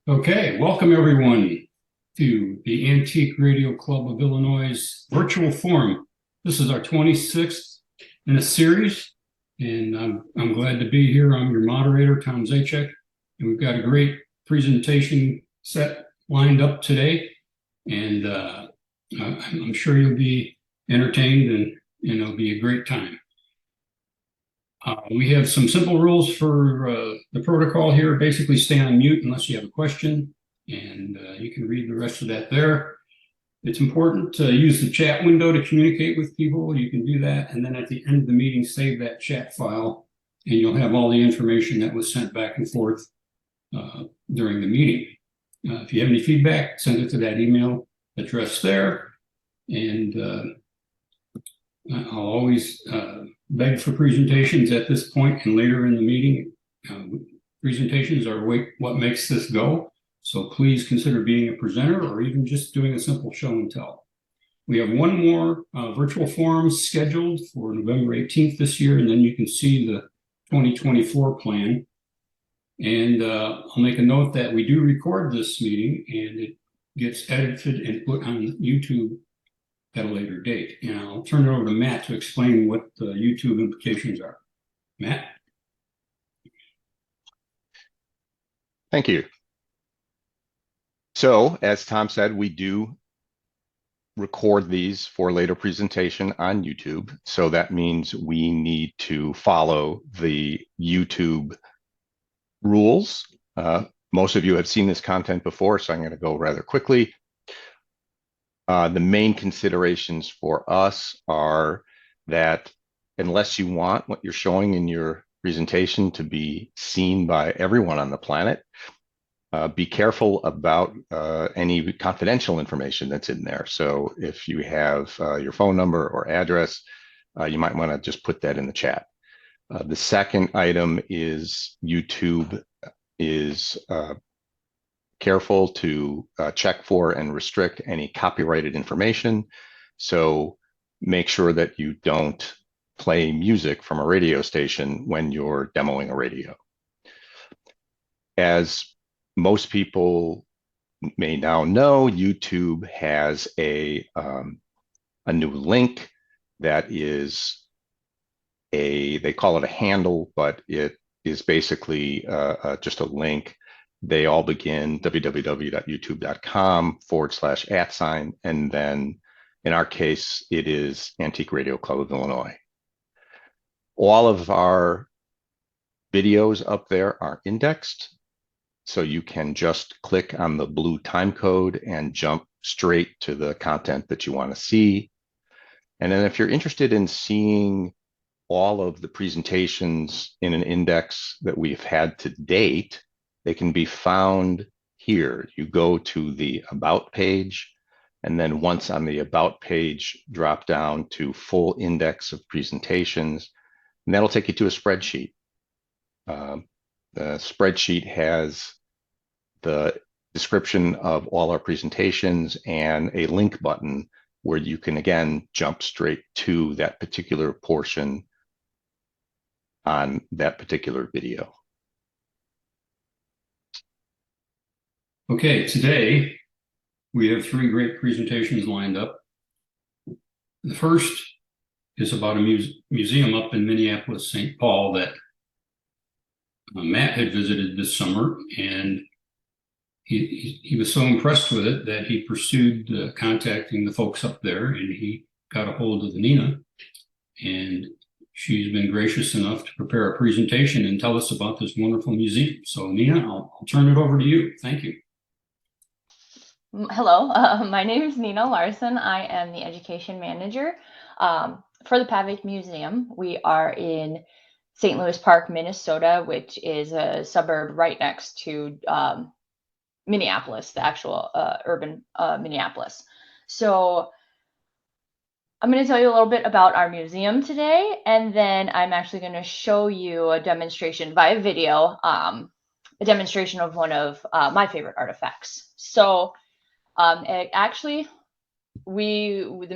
Okay, welcome everyone to the Antique Radio Club of Illinois virtual forum. This is our 26th in a series, and I'm glad to be here. I'm your moderator, Tom Zaczek, and we've got a great presentation set lined up today, and I'm sure you'll be entertained and it'll be a great time. We have some simple rules for the protocol here. Basically, stay on mute unless you have a question, and you can read the rest of that there. It's important to use the chat window to communicate with people. You can do that, and then at the end of the meeting, save that chat file, and you'll have all the information that was sent back and forth during the meeting. If you have any feedback, send it to that email address there, and I'll always beg for presentations at this point and later in the meeting. Presentations are what makes this go. So please consider being a presenter or even just doing a simple show and tell. We have one more virtual forum scheduled for November 18th this year, and then you can see the 2024 plan. And I'll make a note that we do record this meeting and it gets edited and put on YouTube at a later date. And I'll turn it over to Matt to explain what the YouTube implications are. Matt? Thank you. So, as Tom said, we do record these for later presentation on YouTube. So that means we need to follow the YouTube rules. Most of you have seen this content before, so I'm going to go rather quickly. The main considerations for us are that unless you want what you're showing in your presentation to be seen by everyone on the planet, be careful about any confidential information that's in there. So if you have your phone number or address, you might want to just put that in the chat. The second item is YouTube is careful to check for and restrict any copyrighted information. So make sure that you don't play music from a radio station when you're demoing a radio. As most people may now know, YouTube has a new link that is they call it a handle, but it is basically just a link. They all begin www.youtube.com/@, and then in our case, it is Antique Radio Club of Illinois. All of our videos up there are indexed, so you can just click on the blue time code and jump straight to the content that you want to see. And then if you're interested in seeing all of the presentations in an index that we've had to date, they can be found here. You go to the About page, and then once on the About page, drop down to Full Index of Presentations, and that'll take you to a spreadsheet. The spreadsheet has the description of all our presentations and a link button where you can, again, jump straight to that particular portion on that particular video. Okay, today we have three great presentations lined up. The first is about a museum up in Minneapolis, St. Paul that Matt had visited this summer, and he was so impressed with it that he pursued contacting the folks up there, and he got a hold of Nina, and she's been gracious enough to prepare a presentation and tell us about this wonderful museum. So Nina, I'll turn it over to you. Thank you. Hello, my name is Nina Larson. I am the education manager for the Pavek Museum. We are in St. Louis Park, Minnesota, which is a suburb right next to Minneapolis, the actual urban Minneapolis. So I'm going to tell you a little bit about our museum today, and then I'm actually going to show you a demonstration via video, a demonstration of one of my favorite artifacts. So the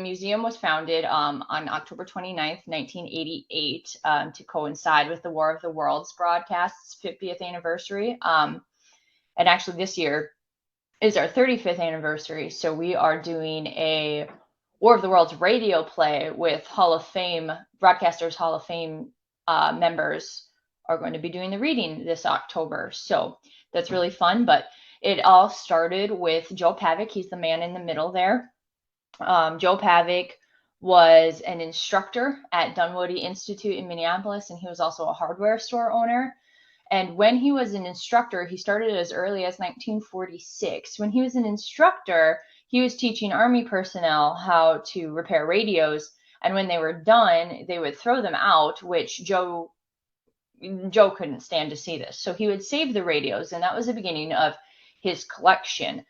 museum was founded on October 29th, 1988, to coincide with the War of the Worlds broadcast's 50th anniversary. And actually this year is our 35th anniversary. So we are doing a War of the Worlds radio play with Hall of Fame, Broadcasters Hall of Fame members are going to be doing the reading this October. So that's really fun. But it all started with Joe Pavek. He's the man in the middle there. Joe Pavek was an instructor at Dunwoody Institute in Minneapolis, and he was also a hardware store owner. And when he was an instructor, he started as early as 1946. When he was an instructor, he was teaching Army personnel how to repair radios. And when they were done, they would throw them out, which Joe couldn't stand to see this. So he would save the radios, and that was the beginning of his collection.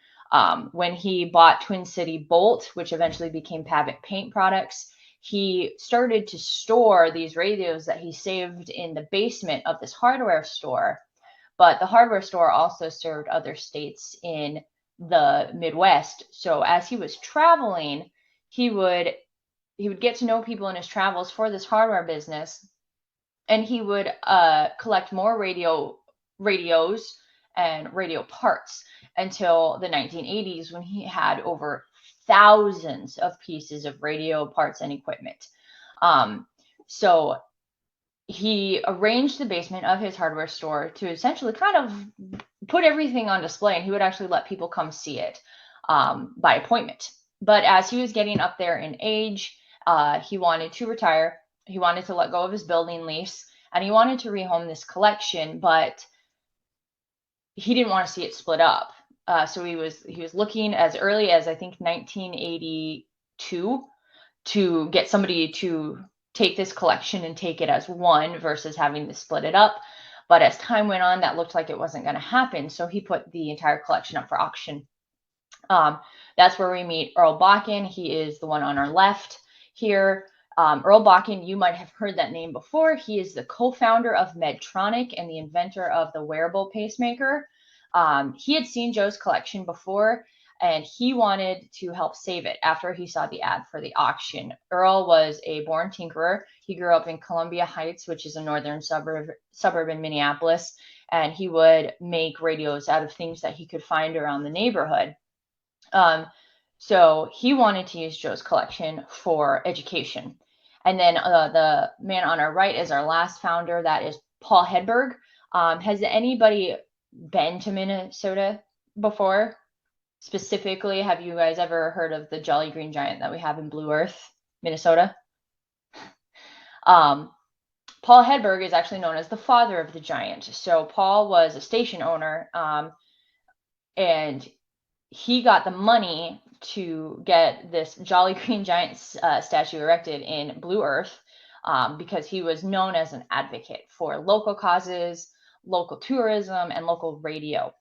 When he bought Twin City Bolt, which eventually became Pavek Paint Products, he started to store these radios that he saved in the basement of this hardware store. But the hardware store also served other states in the Midwest. So as he was traveling, he would get to know people in his travels for this hardware business, and he would collect more radios and radio parts until the 1980s, when he had over thousands of pieces of radio parts and equipment. So he arranged the basement of his hardware store to essentially kind of put everything on display, and he would actually let people come see it by appointment. But as he was getting up there in age, he wanted to retire. He wanted to let go of his building lease, and he wanted to rehome this collection, but he didn't want to see it split up. So he was looking as early as, I think, 1982 to get somebody to take this collection and take it as one versus having to split it up. But as time went on, that looked like it wasn't going to happen. So he put the entire collection up for auction. That's where we meet Earl Bakken. He is the one on our left here. Earl Bakken, you might have heard that name before. He is the co-founder of Medtronic and the inventor of the wearable pacemaker. He had seen Joe's collection before, and he wanted to help save it after he saw the ad for the auction. Earl was a born tinkerer. He grew up in Columbia Heights, which is a northern suburb in Minneapolis, and he would make radios out of things that he could find around the neighborhood. So he wanted to use Joe's collection for education. And then the man on our right is our last founder. That is Paul Hedberg. Has anybody been to Minnesota before? Specifically, have you guys ever heard of the Jolly Green Giant that we have in Blue Earth, Minnesota? Paul Hedberg is actually known as the father of the giant. So Paul was a station owner, and he got the money to get this Jolly Green Giant statue erected in Blue Earth because he was known as an advocate for local causes, local tourism, and local radio.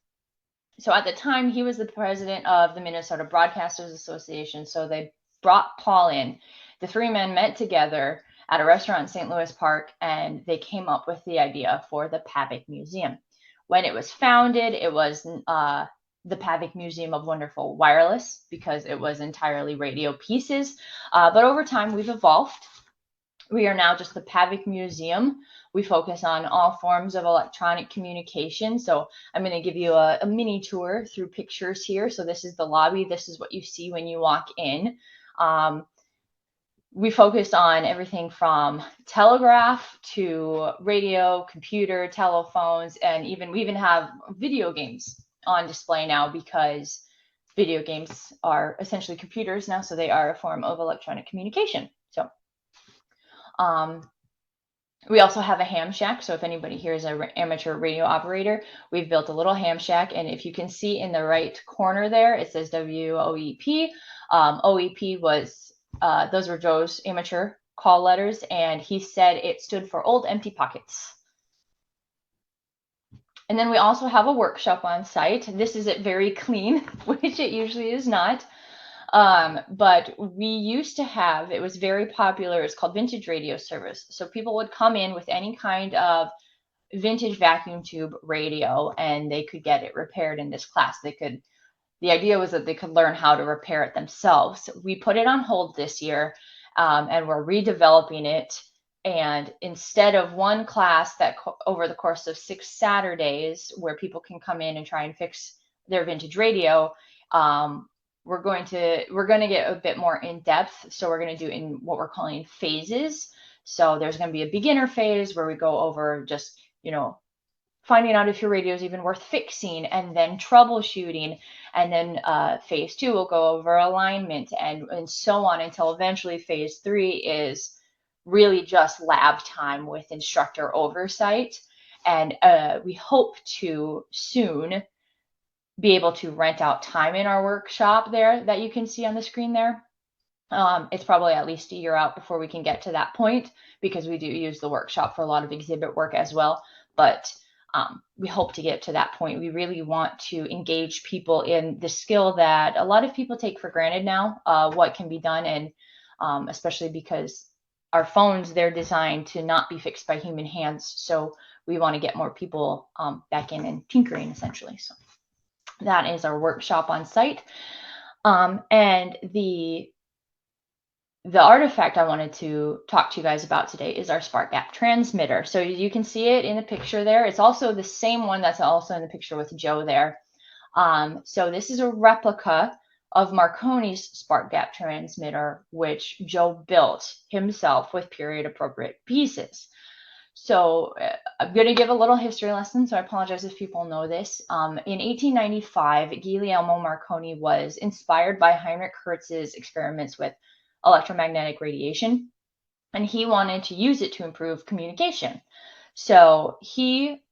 So at the time, he was the president of the Minnesota Broadcasters Association. So they brought Paul in. The three men met together at a restaurant in St. Louis Park, and they came up with the idea for the Pavek Museum. When it was founded, it was the Pavek Museum of Wonderful Wireless, because it was entirely radio pieces. But over time, we've evolved. We are now just the Pavek Museum. We focus on all forms of electronic communication. So I'm going to give you a mini tour through pictures here. So this is the lobby. This is what you see when you walk in. We focus on everything from telegraph to radio, computer, telephones, and we even have video games on display now, because video games are essentially computers now, so they are a form of electronic communication. So we also have a ham shack. So if anybody here is an amateur radio operator, we've built a little ham shack. And if you can see in the right corner there, it says WOEP. OEP was, those were Joe's amateur call letters, and he said it stood for Old Empty Pockets. And then we also have a workshop on site. This is it very clean, which it usually is not. But we used to have, it was very popular, it's called vintage radio service. So people would come in with any kind of vintage vacuum tube radio, and they could get it repaired in this class. The idea was that they could learn how to repair it themselves. We put it on hold this year, and we're redeveloping it. And instead of one class that over the course of 6 Saturdays where people can come in and try and fix their vintage radio, we're going to get a bit more in depth. So we're going to do it in what we're calling phases. So there's going to be a beginner phase where we go over just, finding out if your radio is even worth fixing, and then troubleshooting. And then phase 2 will go over alignment and so on until eventually phase 3 is really just lab time with instructor oversight. And we hope to soon be able to rent out time in our workshop there that you can see on the screen there. It's probably at least a year out before we can get to that point, because we do use the workshop for a lot of exhibit work as well. But we hope to get to that point. We really want to engage people in the skill that a lot of people take for granted now, what can be done. And especially because our phones, they're designed to not be fixed by human hands. So we want to get more people back in and tinkering, essentially. So that is our workshop on site. And the artifact I wanted to talk to you guys about today is our spark gap transmitter. So you can see it in the picture there. It's also the same one that's also in the picture with Joe there. So this is a replica of Marconi's spark gap transmitter, which Joe built himself with period appropriate pieces. So I'm going to give a little history lesson, so I apologize if people know this. In 1895, Guglielmo Marconi was inspired by Heinrich Hertz's experiments with electromagnetic radiation, and he wanted to use it to improve communication. So he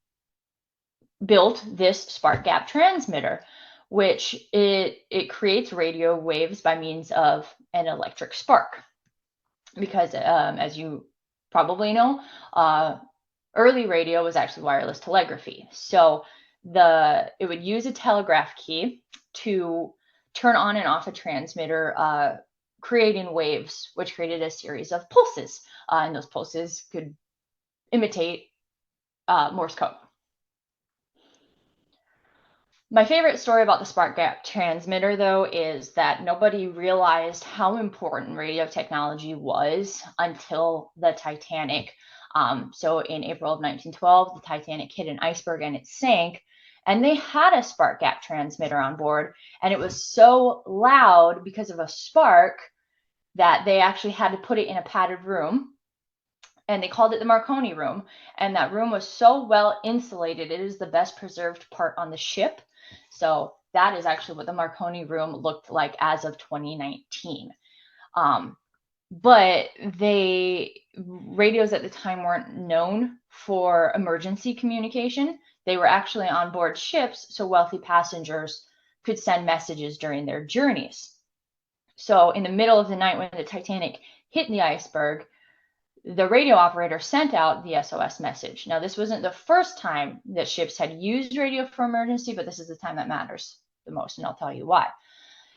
built this spark gap transmitter, which it creates radio waves by means of an electric spark. Because as you probably know, early radio was actually wireless telegraphy. So it would use a telegraph key to turn on and off a transmitter, creating waves, which created a series of pulses. And those pulses could imitate Morse code. My favorite story about the spark gap transmitter, though, is that nobody realized how important radio technology was until the Titanic. So in April of 1912, the Titanic hit an iceberg and it sank. And they had a spark gap transmitter on board. And it was so loud because of a spark that they actually had to put it in a padded room. And they called it the Marconi room. And that room was so well insulated. It is the best preserved part on the ship. So that is actually what the Marconi room looked like as of 2019. But radios at the time weren't known for emergency communication. They were actually on board ships, so wealthy passengers could send messages during their journeys. So in the middle of the night when the Titanic hit the iceberg, the radio operator sent out the SOS message. Now, this wasn't the first time that ships had used radio for emergency, but this is the time that matters the most, and I'll tell you why.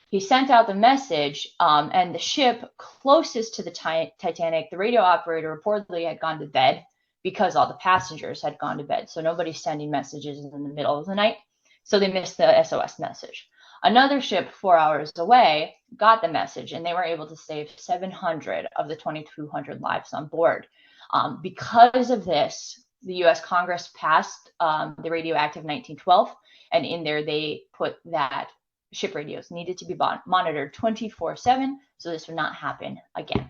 He sent out the message, and the ship closest to the Titanic, the radio operator reportedly had gone to bed because all the passengers had gone to bed. So nobody's sending messages in the middle of the night. So they missed the SOS message. Another ship 4 hours away got the message, and they were able to save 700 of the 2,200 lives on board. Because of this, the U.S. Congress passed the Radio Act of 1912, and in there they put that ship radios needed to be monitored 24/7, so this would not happen again.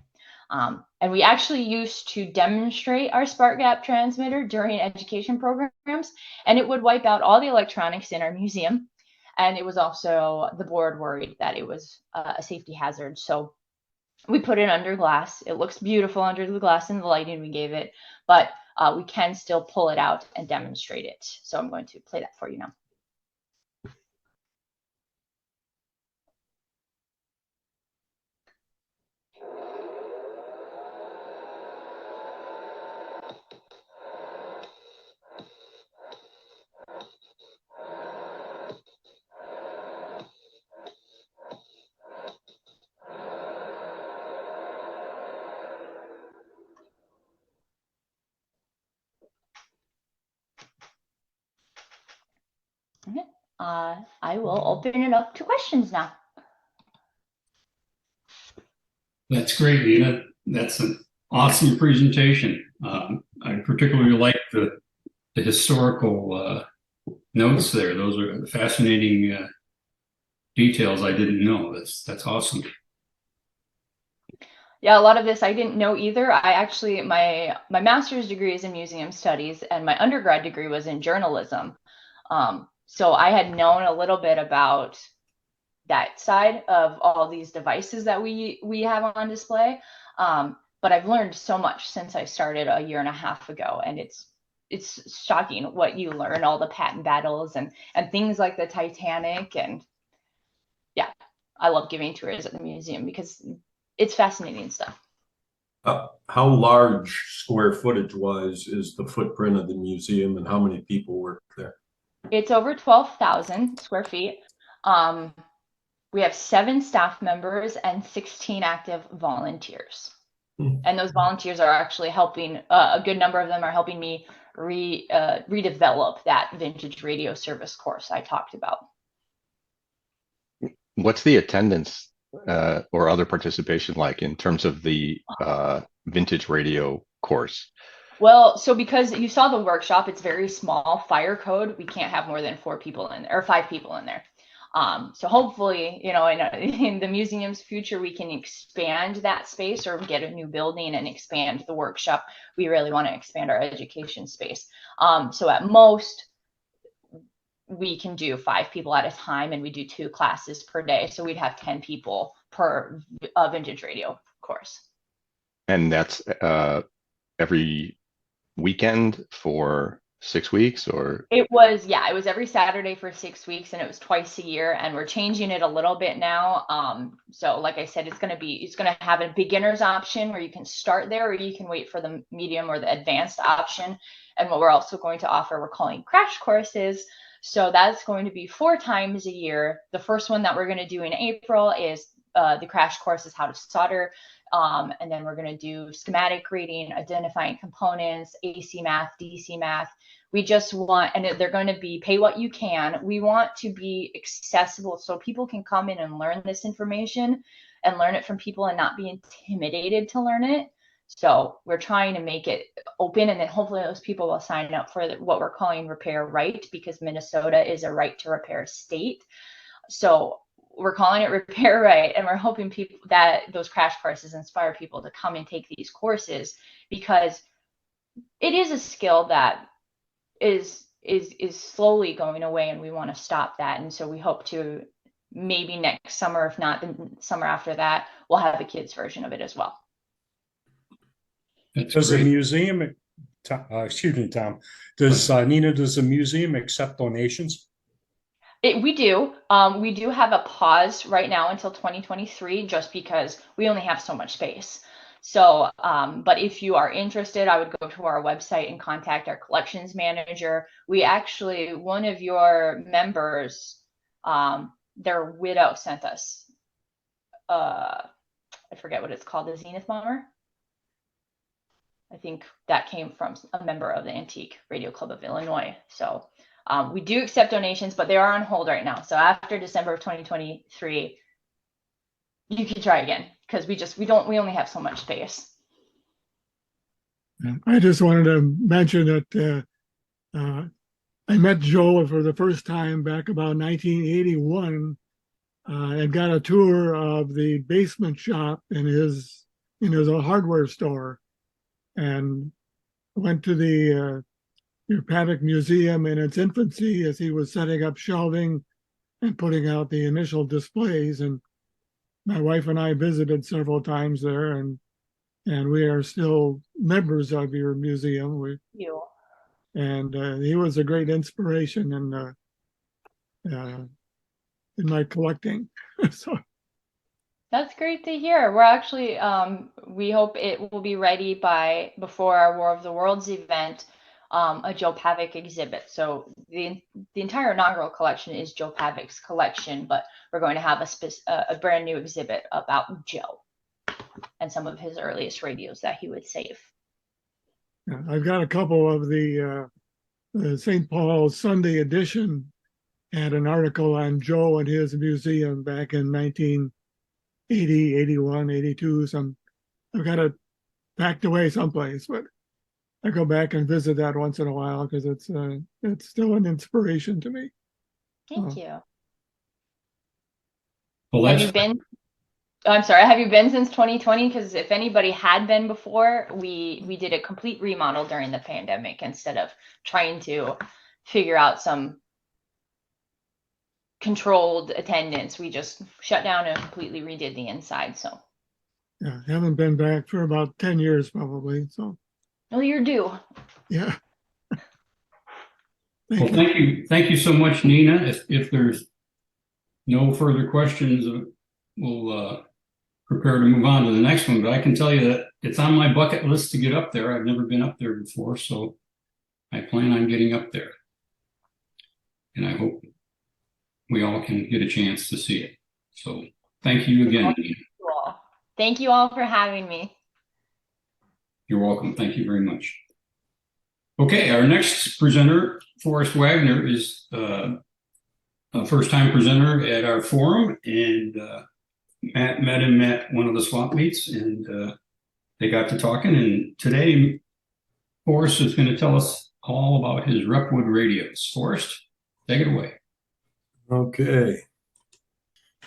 And we actually used to demonstrate our spark gap transmitter during education programs, and it would wipe out all the electronics in our museum. And it was also, the board worried that it was a safety hazard. So we put it under glass. It looks beautiful under the glass and the lighting we gave it, but we can still pull it out and demonstrate it. So I'm going to play that for you now. Okay. I will open it up to questions now. That's great, Nina. That's Awesome presentation. I particularly like the historical notes there. Those are fascinating details I didn't know. That's awesome. Yeah, a lot of this I didn't know either. I actually, my master's degree is in museum studies and my undergrad degree was in journalism. So I had known a little bit about that side of all these devices that we have on display. But I've learned so much since I started a year and a half ago, and it's shocking what you learn, all the patent battles and things like the Titanic. And yeah, I love giving tours at the museum because it's fascinating stuff. How large square footage wise is the footprint of the museum, and how many people work there? It's over 12,000 square feet. We have 7 staff members and 16 active volunteers. And those volunteers are actually helping, a good number of them are helping me redevelop that vintage radio service course I talked about. What's the attendance or other participation like in terms of the vintage radio course? Well, so because you saw the workshop, it's very small, fire code. We can't have more than 4 people in there, or 5 people in there. So hopefully, you know, in the museum's future, we can expand that space or get a new building and expand the workshop. We really want to expand our education space. So at most, we can do 5 people at a time, and we do 2 classes per day. So we'd have 10 people per vintage radio course. And that's every weekend for 6 weeks, or? It was every Saturday for 6 weeks, and it was twice a year, and we're changing it a little bit now. So like I said, it's going to have a beginner's option where you can start there, or you can wait for the medium or the advanced option. And what we're also going to offer, we're calling crash courses. So that's going to be 4 times a year. The first one that we're going to do in April is the crash course is how to solder. And then we're going to do schematic reading, identifying components, AC math, DC math. We just want, and they're going to be pay what you can. We want to be accessible so people can come in and learn this information and learn it from people and not be intimidated to learn it. So we're trying to make it open, and then hopefully those people will sign up for what we're calling Repair Right, because Minnesota is a right to repair state. So we're calling it Repair Right, and we're hoping people that those crash courses inspire people to come and take these courses, because it is a skill that is slowly going away, and we want to stop that. And so we hope to maybe next summer, if not the summer after that, we'll have a kids version of it as well. Does the museum, excuse me, Tom, does Nina, does the museum accept donations? We do. We do have a pause right now until 2023, just because we only have so much space. So, but if you are interested, I would go to our website and contact our collections manager. We actually, one of your members, their widow sent us, I forget what it's called, the Zenith Bomber. I think that came from a member of the Antique Radio Club of Illinois. So we do accept donations, but they are on hold right now. So after December of 2023, you can try again, because we only have so much space. I just wanted to mention that I met Joe for the first time back about 1981 and got a tour of the basement shop in his hardware store, and went to the Pavek Museum in its infancy as he was setting up shelving and putting out the initial displays. And my wife and I visited several times there, and we are still members of your museum. And he was a great inspiration in my collecting. So That's great to hear. We're actually, we hope it will be ready before our War of the Worlds event, a Joe Pavek exhibit. So the entire inaugural collection is Joe Pavek's collection, but we're going to have a brand new exhibit about Joe and some of his earliest radios that he would save. I've got a couple of the St. Paul Sunday edition, had an article on Joe and his museum back in 1980, 81, 82. I've got a packed away someplace, but I go back and visit that once in a while because it's still an inspiration to me. Thank you. Well, Have that's you been? Oh, I'm sorry. Have you been since 2020? Because if anybody had been before, we did a complete remodel during the pandemic instead of trying to figure out some controlled attendance. We just shut down and completely redid the inside. So, Yeah, haven't been back for about 10 years probably. So, well, you're due. yeah. well, thank you so much, Nina. If there's no further questions, we'll prepare to move on to the next one. But I can tell you that it's on my bucket list to get up there. I've never been up there before, so I plan on getting up there. And I hope we all can get a chance to see it. So thank you again, Nina. Cool. Thank you all for having me. You're welcome. Thank you very much. Okay, our next presenter, Forrest Wagner, is a first-time presenter at our forum, and Matt met him at one of the swap meets, and they got to talking. And today, Forrest is going to tell us all about his Repwood radios. Forrest, take it away. Okay.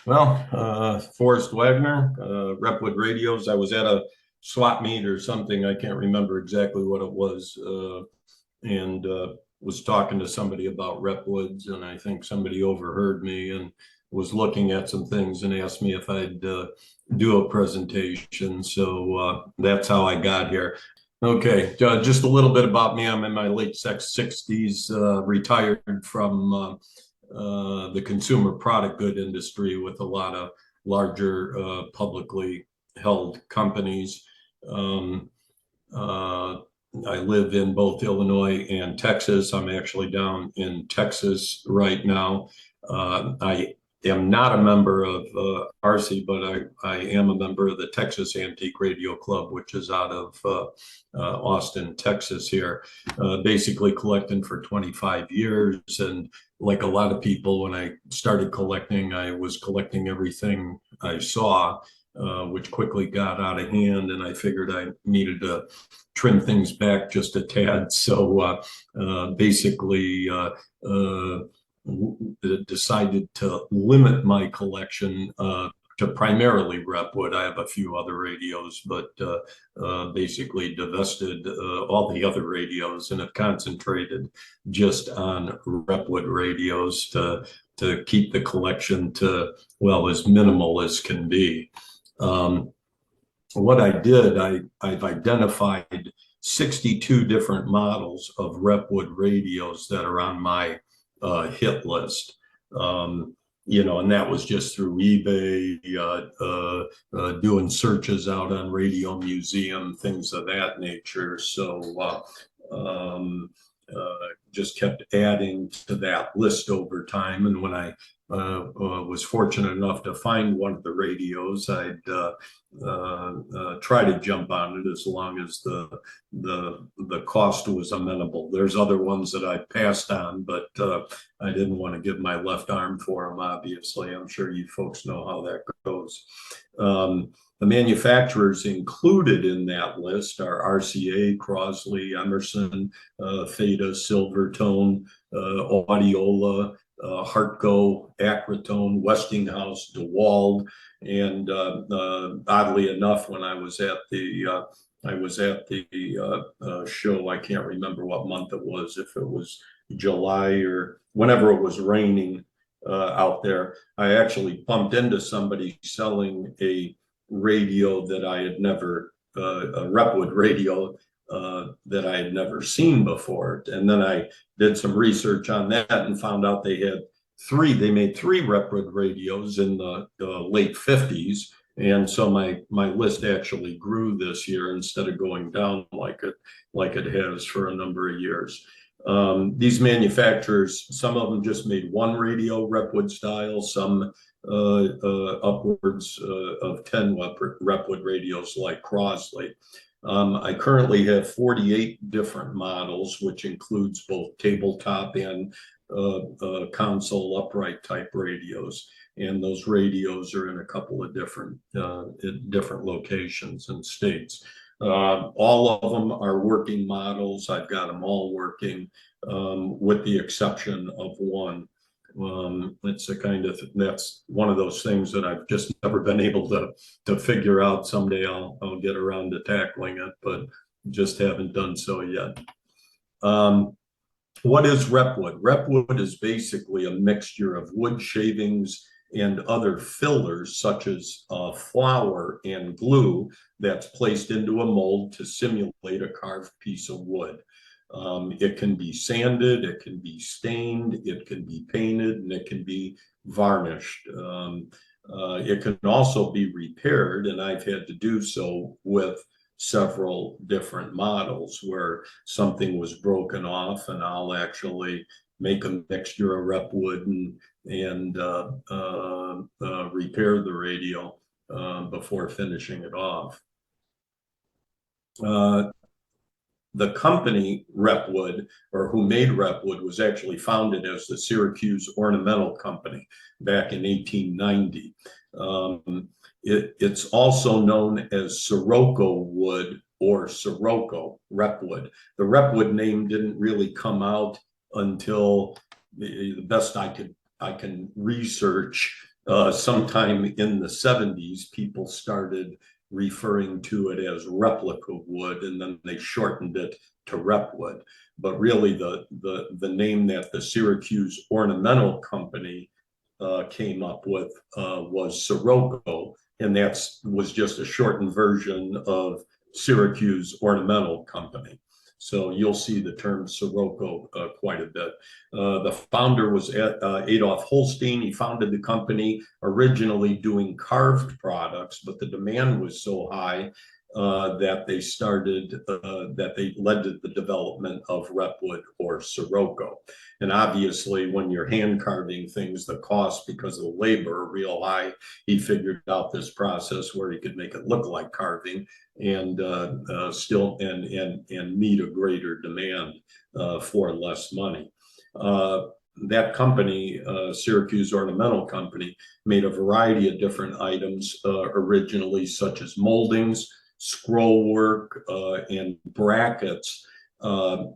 Well, Forrest Wagner, Repwood Radios. I was at a swap meet or something. I can't remember exactly what it was, and was talking to somebody about Repwoods, and I think somebody overheard me and was looking at some things and asked me if I'd do a presentation. So that's how I got here. Okay, just a little bit about me. I'm in my late 60s, retired from the consumer product good industry with a lot of larger publicly held companies. I live in both Illinois and Texas. I'm actually down in Texas right now. I am not a member of ARCI, but I am a member of the Texas Antique Radio Club, which is out of Austin, Texas here, basically collecting for 25 years. And like a lot of people, when I started collecting, I was collecting everything I saw, which quickly got out of hand, and I figured I needed to trim things back just a tad. So basically decided to limit my collection to primarily Repwood. I have a few other radios, but basically divested all the other radios and have concentrated just on Repwood radios to keep the collection to, well, as minimal as can be. What I did, I've identified 62 different models of Repwood radios that are on my hit list. You know, and that was just through eBay, doing searches out on Radio Museum, things of that nature. So just kept adding to that list over time. And when I was fortunate enough to find one of the radios, I'd try to jump on it as long as the cost was amenable. There's other ones that I passed on, but I didn't want to give my left arm for them, obviously. I'm sure you folks know how that goes. The manufacturers included in that list are RCA, Crosley, Emerson, Theta, Silvertone, Audiola, Hartco, Acrotone, Westinghouse, DeWalt, and oddly enough, when I was at the show, I can't remember what month it was, if it was July or whenever it was raining out there, I actually bumped into somebody selling a radio that I had never, a Repwood radio that I had never seen before. And then I did some research on that and found out they made three Repwood radios in the late 50s. And so my list actually grew this year instead of going down like it has for a number of years. These manufacturers, some of them just made one radio, Repwood style, some upwards of 10 Repwood radios like Crosley. I currently have 48 different models, which includes both tabletop and console upright type radios. And those radios are in a couple of different locations and states. All of them are working models. I've got them all working, with the exception of one. It's a kind of, that's one of those things that I've just never been able to figure out. Someday I'll get around to tackling it, but just haven't done so yet. What is Repwood? Repwood is basically a mixture of wood shavings and other fillers such as flour and glue that's placed into a mold to simulate a carved piece of wood. It can be sanded, it can be stained, it can be painted, and it can be varnished. It can also be repaired, and I've had to do so with several different models where something was broken off, and I'll actually make a mixture of Repwood and repair the radio before finishing it off. The company Repwood, or who made Repwood, was actually founded as the Syracuse Ornamental Company back in 1890. It's also known as Sirocco wood or Sirocco Repwood. The Repwood name didn't really come out until the best I can research, sometime in the 70s. People started referring to it as replica wood, and then they shortened it to Repwood. But really the name that the Syracuse Ornamental Company came up with was Sirocco, and that was just a shortened version of Syracuse Ornamental Company. So you'll see the term Sirocco quite a bit. The founder was Adolf Holstein. He founded the company originally doing carved products, but the demand was so high that they led to the development of Repwood or Sirocco. And obviously, when you're hand carving things, the cost because of the labor are real high. He figured out this process where he could make it look like carving and still meet a greater demand for less money. That company, Syracuse Ornamental Company, made a variety of different items originally, such as moldings, scroll work, and brackets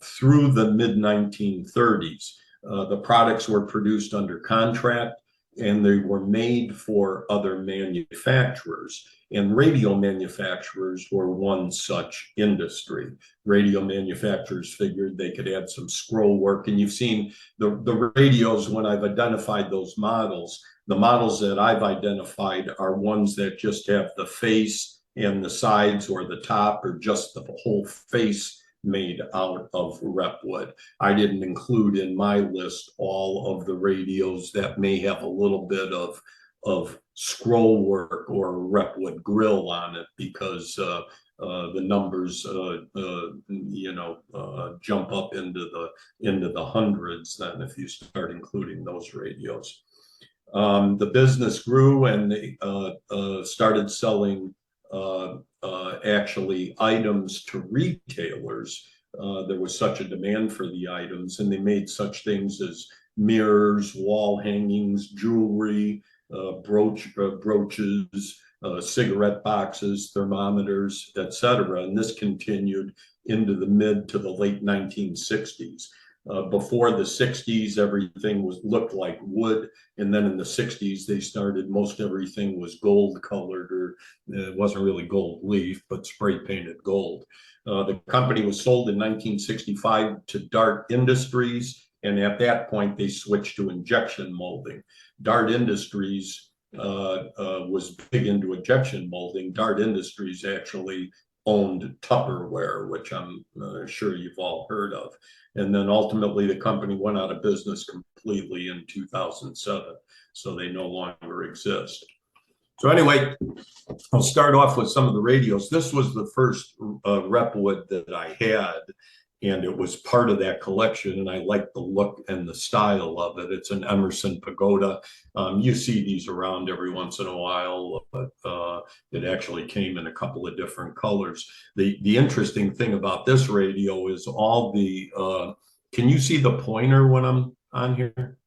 through the mid-1930s. The products were produced under contract, and they were made for other manufacturers. And radio manufacturers were one such industry. Radio manufacturers figured they could add some scroll work. And you've seen the radios, when I've identified those models, the models that I've identified are ones that just have the face and the sides or the top, or just the whole face made out of Repwood. I didn't include in my list all of the radios that may have a little bit of scroll work or Repwood grill on it, because the numbers jump up into the hundreds then if you start including those radios. The business grew, and they started selling actually items to retailers. There was such a demand for the items, and they made such things as mirrors, wall hangings, jewelry, brooches, cigarette boxes, thermometers, etc. And this continued into the mid to the late 1960s. Before the 60s, everything looked like wood, and then in the 60s they started, most everything was gold colored, or it wasn't really gold leaf, but spray painted gold. The company was sold in 1965 to Dart Industries, and at that point they switched to injection molding. Dart Industries was big into injection molding. Dart Industries actually owned Tupperware, which I'm sure you've all heard of. And then ultimately the company went out of business completely in 2007, so they no longer exist. So anyway, I'll start off with some of the radios. This was the first Repwood that I had, and it was part of that collection, and I like the look and the style of it. It's an Emerson Pagoda. You see these around every once in a while, but it actually came in a couple of different colors. The interesting thing about this radio is all the, can you see the pointer when I'm on here?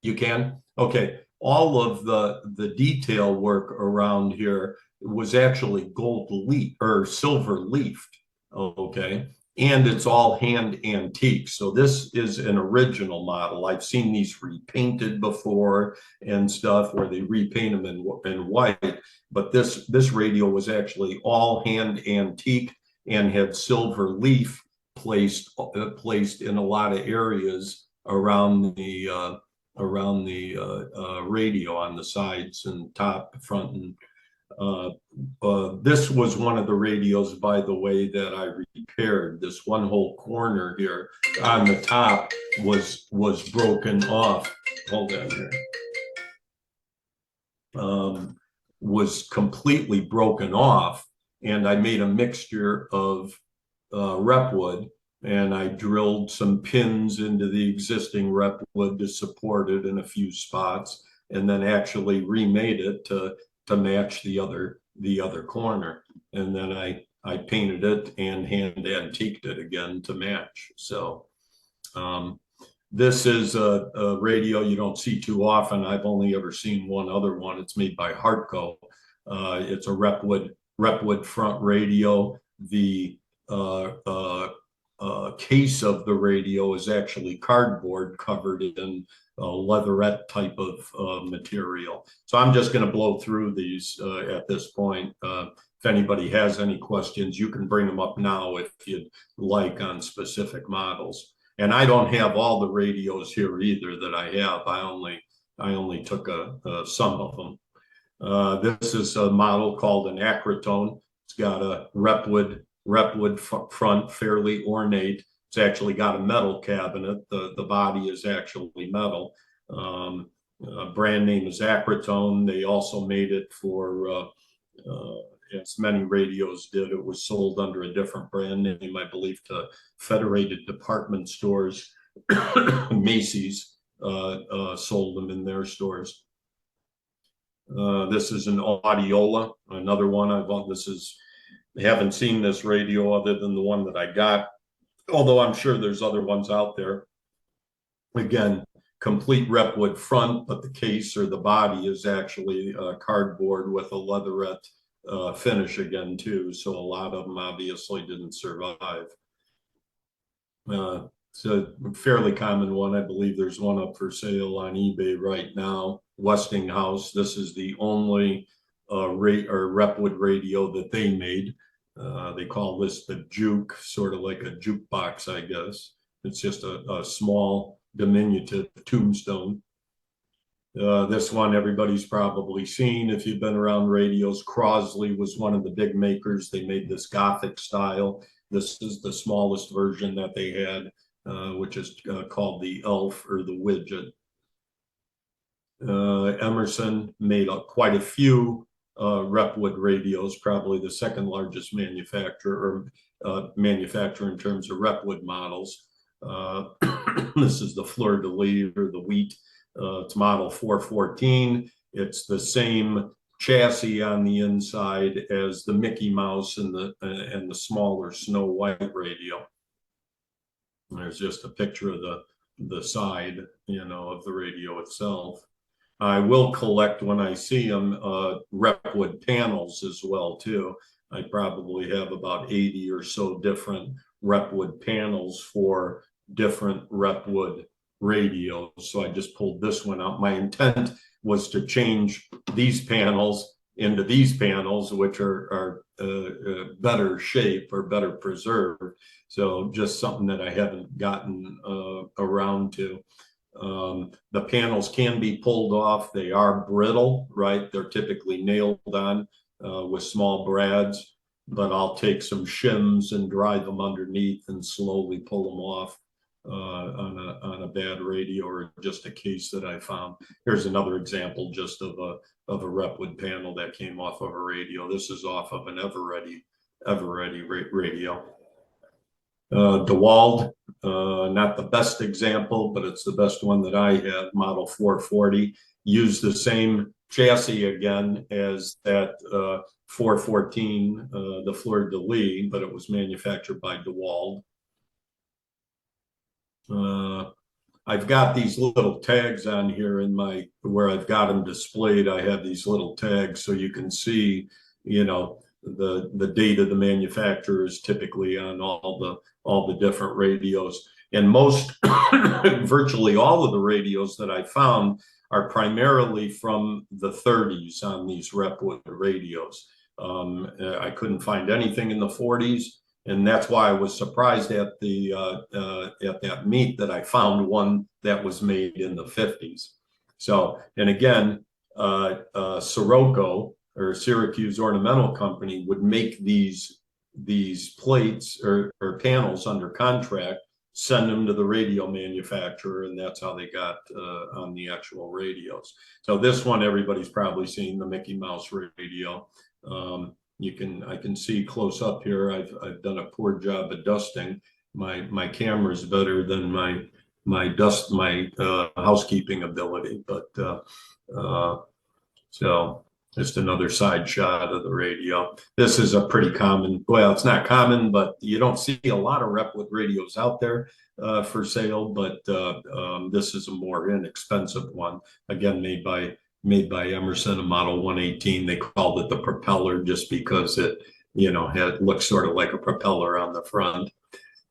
You can? Okay. All of the detail work around here was actually gold leaf or silver leafed. Okay. And it's all hand antique. So this is an original model. I've seen these repainted before and stuff where they repaint them in white. But this radio was actually all hand antique and had silver leaf placed in a lot of areas around the radio on the sides and top, front, and this was one of the radios, by the way, that I repaired. This one whole corner here on the top was broken off. Hold on here. Was completely broken off, and I made a mixture of Repwood, and I drilled some pins into the existing Repwood to support it in a few spots, and then actually remade it to match the other corner, and then I painted it and hand antiqued it again to match. So this is a radio you don't see too often. I've only ever seen one other one. It's made by Hartco. It's a Repwood front radio. The case of the radio is actually cardboard covered in leatherette type of material. So I'm just going to blow through these at this point. If anybody has any questions, you can bring them up now if you'd like on specific models. And I don't have all the radios here either that I have. I only took some of them. This is a model called an Acrotone. It's got a Repwood front, fairly ornate. It's actually got a metal cabinet. The body is actually metal. Brand name is Acrotone. They also made it for, as many radios did, it was sold under a different brand name, I believe, to Federated Department Stores. Macy's sold them in their stores. This is an Audiola, another one I bought. I haven't seen this radio other than the one that I got, although I'm sure there's other ones out there. Again, complete Repwood front, but the case or the body is actually cardboard with a leatherette finish again too. So a lot of them obviously didn't survive. It's a fairly common one. I believe there's one up for sale on eBay right now. Westinghouse. This is the only Repwood radio that they made. They call this the Juke, sort of like a jukebox, I guess. It's just a small diminutive tombstone. This one everybody's probably seen if you've been around radios. Crosley was one of the big makers. They made this Gothic style. This is the smallest version that they had, which is called the Elf or the Widget. Emerson made quite a few Repwood radios, probably the second largest manufacturer in terms of Repwood models. This is the Fleur de Lis or the Wheat. It's model 414. It's the same chassis on the inside as the Mickey Mouse and the smaller Snow White radio. There's just a picture of the side, of the radio itself. I will collect, when I see them, Repwood panels as well too. I probably have about 80 or so different Repwood panels for different Repwood radios. So I just pulled this one out. My intent was to change these panels into these panels, which are better shape or better preserved. So just something that I haven't gotten around to. The panels can be pulled off. They are brittle, right? They're typically nailed on with small brads, but I'll take some shims and dry them underneath and slowly pull them off on a bad radio or just a case that I found. Here's another example just of a Repwood panel that came off of a radio. This is off of an Eveready radio. DeWalt, not the best example, but it's the best one that I have, model 440. Used the same chassis again as that 414, the Fleur de Lis, but it was manufactured by DeWalt. I've got these little tags on here in where I've got them displayed. I have these little tags so you can see the date of the manufacturer is typically on all the different radios. And most, virtually all of the radios that I found are primarily from the 30s on these Repwood radios. I couldn't find anything in the 40s, and that's why I was surprised at that meet that I found one that was made in the 50s. So, and again, Sirocco, or Syracuse Ornamental Company, would make these plates or panels under contract, send them to the radio manufacturer, and that's how they got on the actual radios. So this one, everybody's probably seen, the Mickey Mouse radio. I can see close up here. I've done a poor job of dusting. My camera's better than my housekeeping ability, but so just another side shot of the radio. This is a pretty common, well, it's not common, but you don't see a lot of Repwood radios out there for sale, but this is a more inexpensive one. Again, made by Emerson, a model 118. They called it the propeller just because it, looks sort of like a propeller on the front.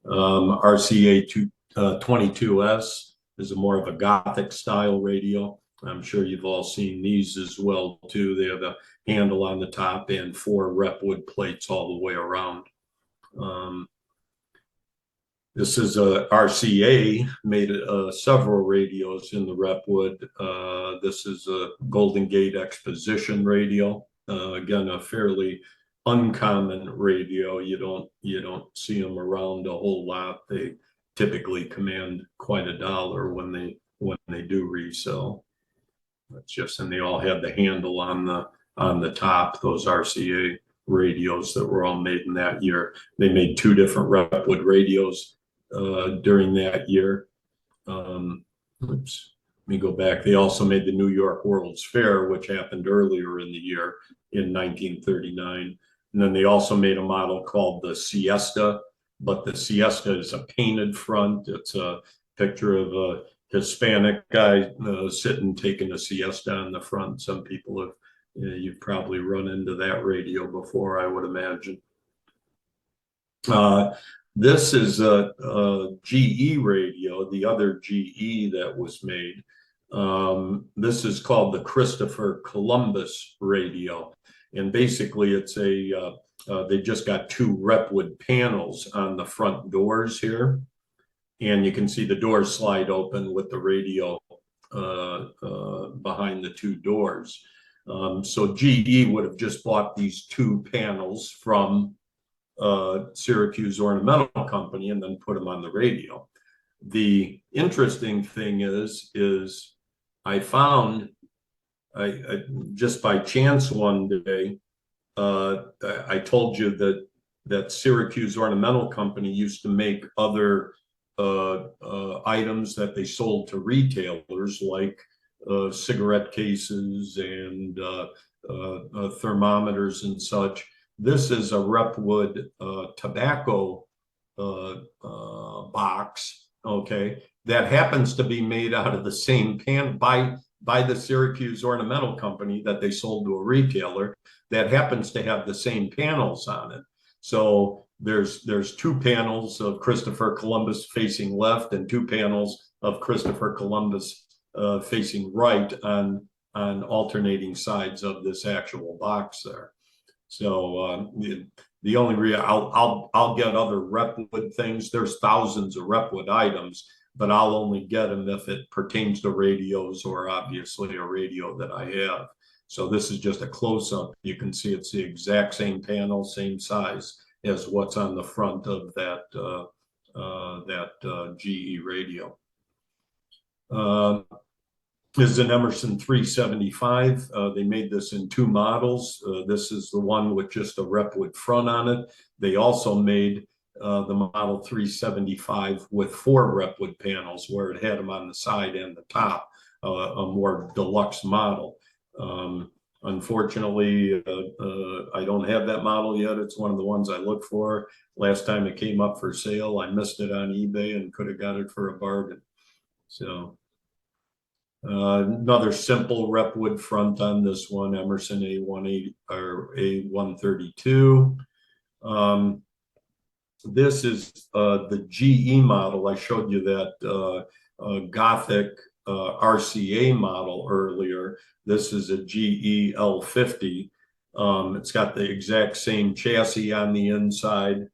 RCA 22S is a more of a Gothic style radio. I'm sure you've all seen these as well too. They have a handle on the top and 4 Repwood plates all the way around. This is a RCA, made several radios in the Repwood. This is a Golden Gate Exposition radio. Again, a fairly uncommon radio. You don't see them around a whole lot. They typically command quite $1 when they do resell. That's just, and they all had the handle on the top, those RCA radios that were all made in that year. They made 2 different Repwood radios during that year. Let me go back. They also made the New York World's Fair, which happened earlier in the year in 1939. And then they also made a model called the Siesta, but the Siesta is a painted front. It's a picture of a Hispanic guy sitting taking a siesta on the front. Some people have, you've probably run into that radio before, I would imagine. This is a GE radio, the other GE that was made. This is called the Christopher Columbus radio. And basically it's they just got 2 Repwood panels on the front doors here. And you can see the doors slide open with the radio behind the 2 doors. So GE would have just bought these 2 panels from Syracuse Ornamental Company and then put them on the radio. The interesting thing is I found, I just by chance one day, I told you that Syracuse Ornamental Company used to make other items that they sold to retailers, like cigarette cases and thermometers and such. This is a Repwood tobacco box, okay, that happens to be made out of the same pan by the Syracuse Ornamental Company that they sold to a retailer that happens to have the same panels on it. So there's 2 panels of Christopher Columbus facing left and 2 panels of Christopher Columbus facing right on alternating sides of this actual box there. So the only I'll get other Repwood things. There's thousands of Repwood items, but I'll only get them if it pertains to radios or obviously a radio that I have. So this is just a close-up. You can see it's the exact same panel, same size as what's on the front of that GE radio. This is an Emerson 375. They made this in 2 models. This is the one with just a Repwood front on it. They also made the model 375 with 4 Repwood panels, where it had them on the side and the top, a more deluxe model. Unfortunately, I don't have that model yet. It's one of the ones I look for. Last time it came up for sale, I missed it on eBay and could have got it for a bargain. So Another simple Repwood front on this one, Emerson A180 or A132. This is the GE model. I showed you that Gothic RCA model earlier. This is a GE L50. It's got the exact same chassis on the inside,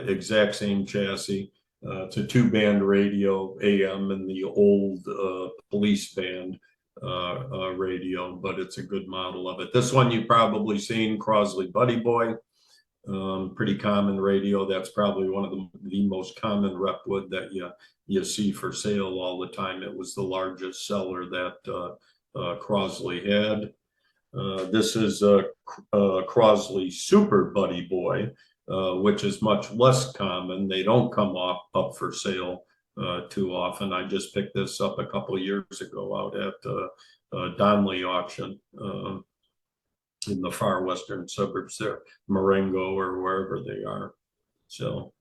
exact same chassis. It's a 2-band radio, AM, and the old police band radio, but it's a good model of it. This one you've probably seen, Crosley Buddy Boy. Pretty common radio. That's probably one of the most common Repwood that you see for sale all the time. It was the largest seller that Crosley had. This is a Crosley Super Buddy Boy, which is much less common. They don't come up for sale too often. I just picked this up a couple of years ago out at Donley auction in the far western suburbs there, Marengo or wherever they are. So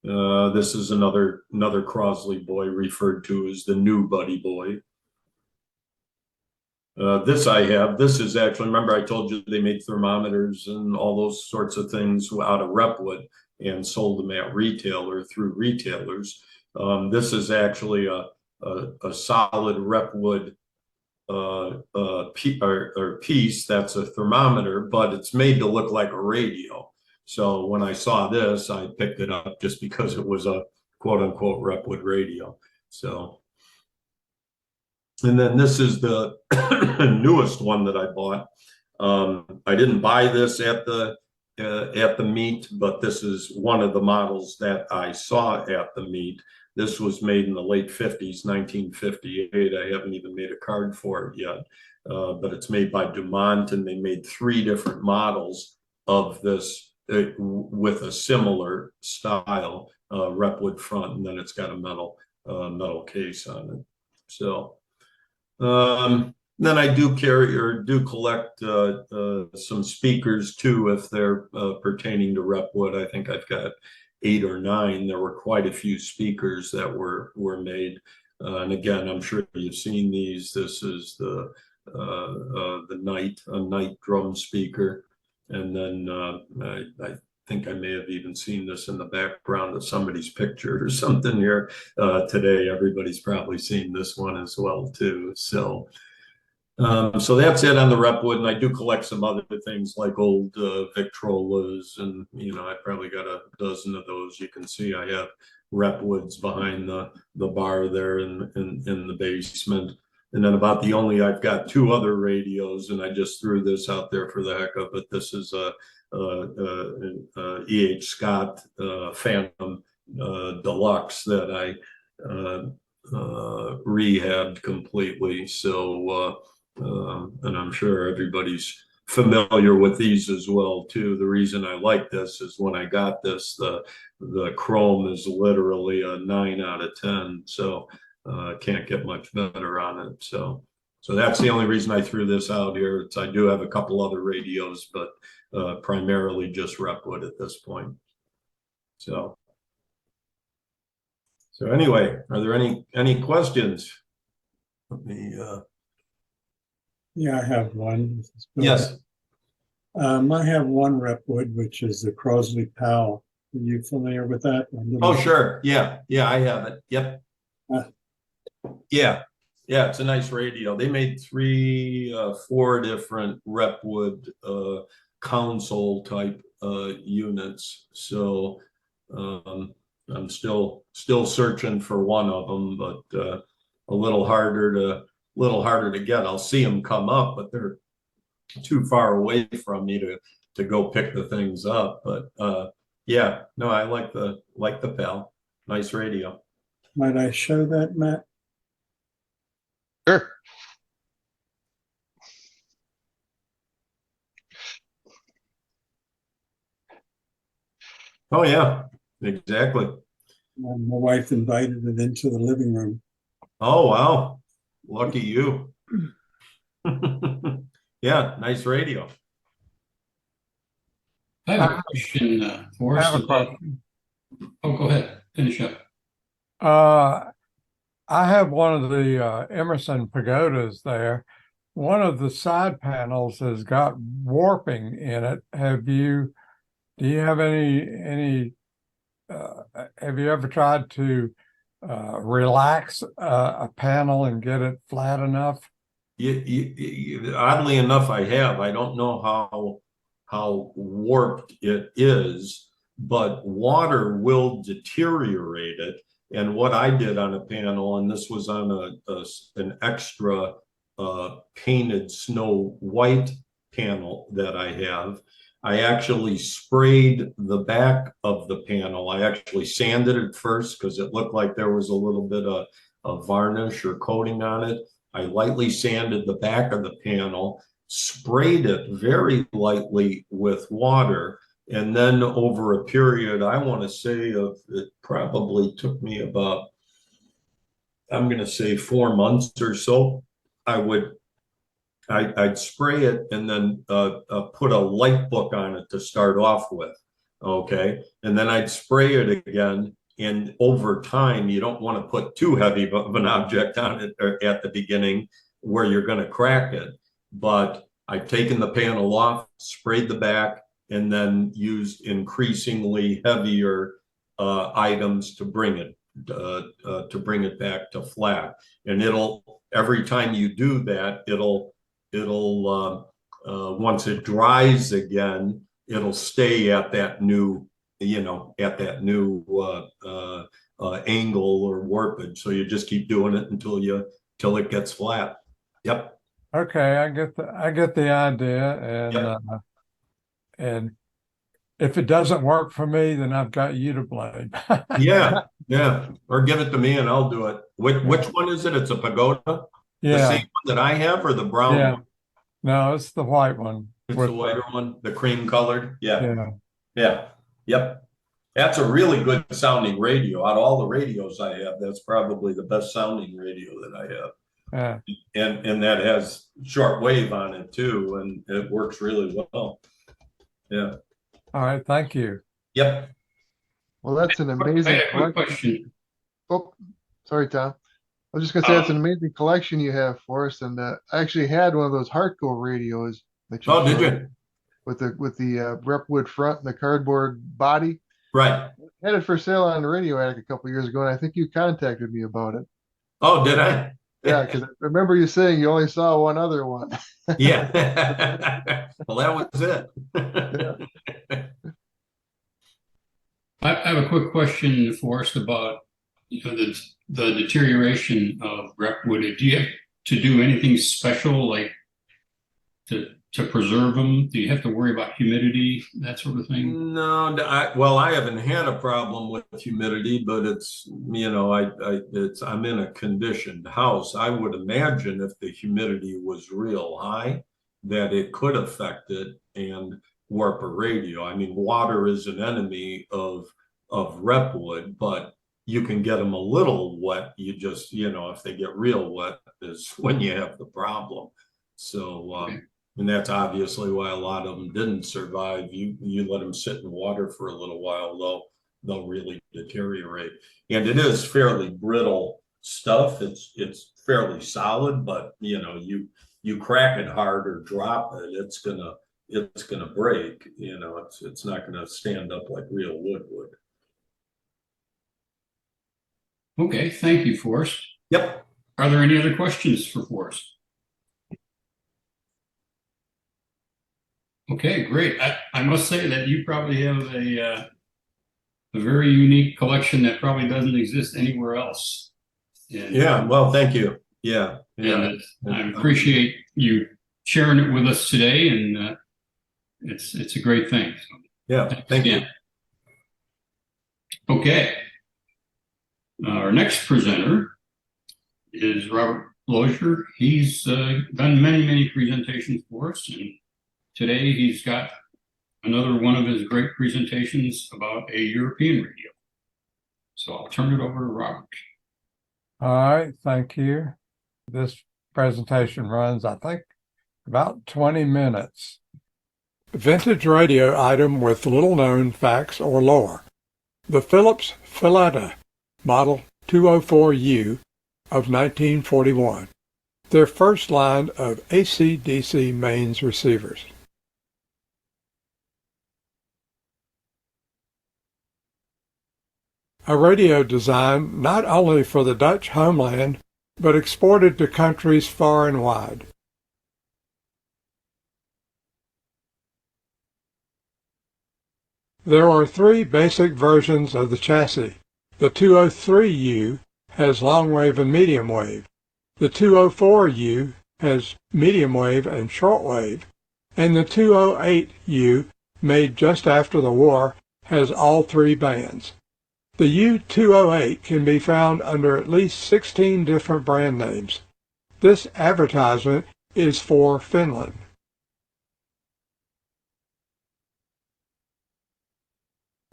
this is another Crosley Boy, referred to as the new Buddy Boy. This I have. This is actually, remember I told you they made thermometers and all those sorts of things out of Repwood and sold them at retail or through retailers. This is actually a solid Repwood piece that's a thermometer, but it's made to look like a radio. So when I saw this, I picked it up just because it was a quote unquote Repwood radio. So, and then this is the newest one that I bought. I didn't buy this at the meet, but this is one of the models that I saw at the meet. This was made in the late 50s, 1958. I haven't even made a card for it yet, but it's made by Dumont, and they made 3 different models of this with a similar style Repwood front, and then it's got a metal case on it. So then I do carry or do collect some speakers too, if they're pertaining to Repwood. I think I've got 8 or 9. There were quite a few speakers that were made, and again, I'm sure you've seen these. This is the night drum speaker, and then I think I may have even seen this in the background of somebody's picture or something here today. Everybody's probably seen this one as well too. So so that's it on the Repwood, and I do collect some other things like old Victrolas, and I probably got a dozen of those. You can see I have Repwoods behind the bar there in the basement, and then about the only I've got 2 other radios, and I just threw this out there for the heck of it. This is a E.H. Scott Phantom Deluxe that I rehabbed completely. So and I'm sure everybody's familiar with these as well too. The reason I like this is when I got this, the chrome is literally a 9 out of 10. So can't get much better on it. So that's the only reason I threw this out here. I do have a couple other radios, but primarily just Repwood at this point. So anyway, are there any questions? Let me Yeah, I have one. yes. I have one Repwood, which is the Crosley Powell. Are you familiar with that? Oh, sure. Yeah, I have it. Yep. Yeah, it's a nice radio. They made 4 different Repwood console type units. So I'm still searching for one of them, but a little harder to get. I'll see them come up, but they're too far away from me to go pick the things up. But yeah, no, I like the PAL. Nice radio. Might I show that, Matt? Sure. Oh yeah, exactly. My wife invited it into the living room. Oh wow, lucky you. Yeah, nice radio. I have a question, Forrest. I have a question. Oh, go ahead. Finish up. I have one of the Emerson pagodas there. One of the side panels has got warping in it. Do you have have you ever tried to relax a panel and get it flat enough? Oddly enough, I have. I don't know how warped it is, but water will deteriorate it. And what I did on a panel, and this was on an extra painted snow white panel that I have, I actually sprayed the back of the panel. I actually sanded it first because it looked like there was a little bit of varnish or coating on it. I lightly sanded the back of the panel, sprayed it very lightly with water, and then over a period, I want to say it probably took me about, I'm going to say 4 months or so. I'd spray it and then put a light book on it to start off with. Okay. And then I'd spray it again. And over time, you don't want to put too heavy of an object on it at the beginning where you're going to crack it. But I've taken the panel off, sprayed the back, and then used increasingly heavier items to bring it back to flat. And every time you do that, it'll once it dries again, it'll stay at that new angle or warpage. So you just keep doing it till it gets flat. Yep. Okay, I get the idea, and Yep. And if it doesn't work for me, then I've got you to blame. Yeah. Or give it to me and I'll do it. Which one is it? It's a pagoda? The Yeah, same one that I have or the brown yeah. one? No, it's the white one. It's with the whiter one, the cream colored? Yeah. Yeah. Yep. That's a really good sounding radio. Out of all the radios I have, that's probably the best sounding radio that I have. Yeah. And that has short wave on it too, and it works really well. Yeah. All right. Thank you. Yep. Well, that's an I amazing had a quick collection. question. Oh, sorry, Tom. I was just gonna say that's an amazing collection you have, Forrest, and I actually had one of those Hartco radios that you Oh, did showed you? with the Repwood front and the cardboard body. Right. I had it for sale on the Radio Attic a couple years ago, and I think you contacted me about it. Oh, did I? Yeah, because I remember you saying you only saw one other one. Yeah. Well, that was it. I have a quick question for us about the deterioration of Repwood. Do you have to do anything special, like to preserve them? Do you have to worry about humidity, that sort of thing? No, I haven't had a problem with humidity, but it's, I'm in a conditioned house. I would imagine if the humidity was real high, that it could affect it and warp a radio. I mean, water is an enemy of Repwood, but you can get them a little wet. You just, if they get real wet is when you have the problem. So, and that's obviously why a lot of them didn't survive. You let them sit in water for a little while, they'll really deteriorate. And it is fairly brittle stuff. It's fairly solid, but you crack it hard or drop it, it's gonna break. It's not gonna stand up like real wood would. Okay, thank you, Forrest. Yep. Are there any other questions for Forrest? Okay, great. I must say that you probably have a very unique collection that probably doesn't exist anywhere else. Yeah, well, thank you. Yeah. And I appreciate you sharing it with us today, and it's a great thing. So, yeah, thank you. Okay. Our next presenter is Robert Lozier. He's done many presentations for us, and today he's got another one of his great presentations about a European radio. So I'll turn it over to Robert. All right. Thank you. This presentation runs, I think, about 20 minutes. Vintage radio item with little known facts or lore. The Philips Philetta Model 204U of 1941, their first line of AC/DC mains receivers. A radio designed not only for the Dutch homeland, but exported to countries far and wide. There are three basic versions of the chassis. The 203U has long wave and medium wave. The 204U has medium wave and short wave. And the 208U, made just after the war, has all three bands. The U208 can be found under at least 16 different brand names. This advertisement is for Finland.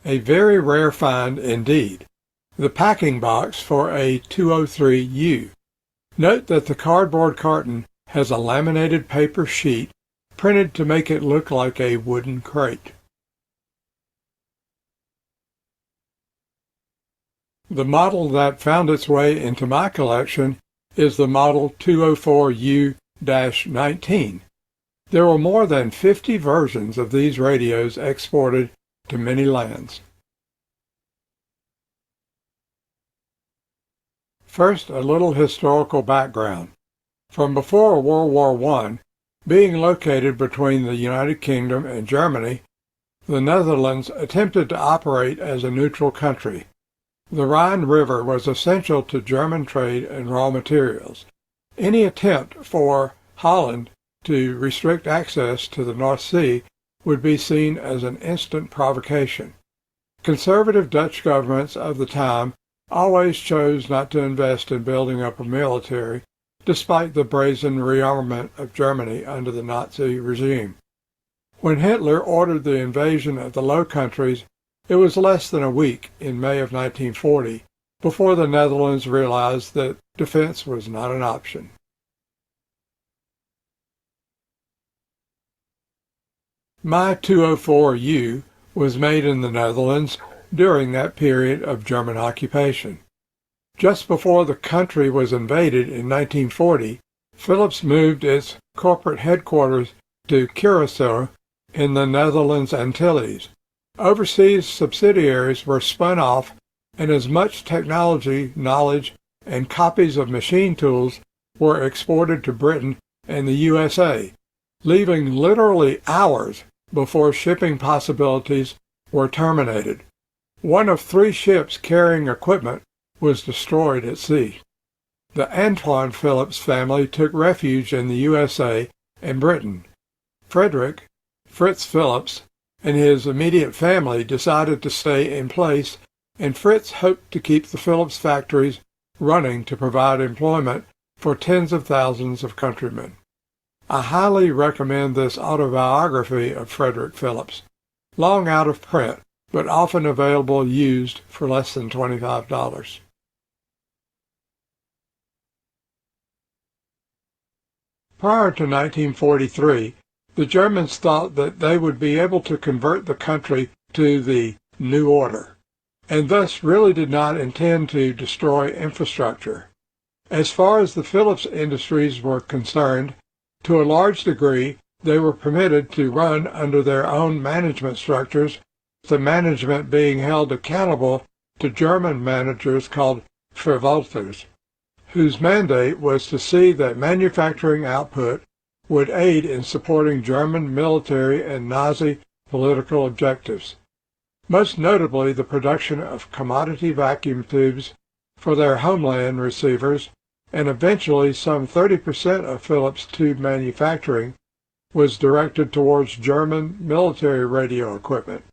A very rare find indeed, the packing box for a 203U. Note that the cardboard carton has a laminated paper sheet printed to make it look like a wooden crate. The model that found its way into my collection is the model 204U-19. There were more than 50 versions of these radios exported to many lands. First, a little historical background. From before World War I, being located between the United Kingdom and Germany, the Netherlands attempted to operate as a neutral country. The Rhine River was essential to German trade and raw materials. Any attempt for Holland to restrict access to the North Sea would be seen as an instant provocation. Conservative Dutch governments of the time always chose not to invest in building up a military, despite the brazen rearmament of Germany under the Nazi regime. When Hitler ordered the invasion of the Low Countries, it was less than a week in May of 1940 before the Netherlands realized that defense was not an option. My 204U was made in the Netherlands during that period of German occupation. Just before the country was invaded in 1940, Philips moved its corporate headquarters to Curaçao in the Netherlands Antilles. Overseas subsidiaries were spun off, and as much technology, knowledge, and copies of machine tools were exported to Britain and the USA, leaving literally hours before shipping possibilities were terminated. One of 3 ships carrying equipment was destroyed at sea. The Antoine Philips family took refuge in the USA and Britain. Frederick, Fritz Philips, and his immediate family decided to stay in place, and Fritz hoped to keep the Philips factories running to provide employment for tens of thousands of countrymen. I highly recommend this autobiography of Frederick Philips, long out of print, but often available used for less than $25. Prior to 1943, the Germans thought that they would be able to convert the country to the New Order, and thus really did not intend to destroy infrastructure. As far as the Philips industries were concerned, to a large degree, they were permitted to run under their own management structures, the management being held accountable to German managers called Verwalters, whose mandate was to see that manufacturing output would aid in supporting German military and Nazi political objectives, most notably the production of commodity vacuum tubes for their homeland receivers, and eventually some 30% of Philips tube manufacturing was directed towards German military radio equipment.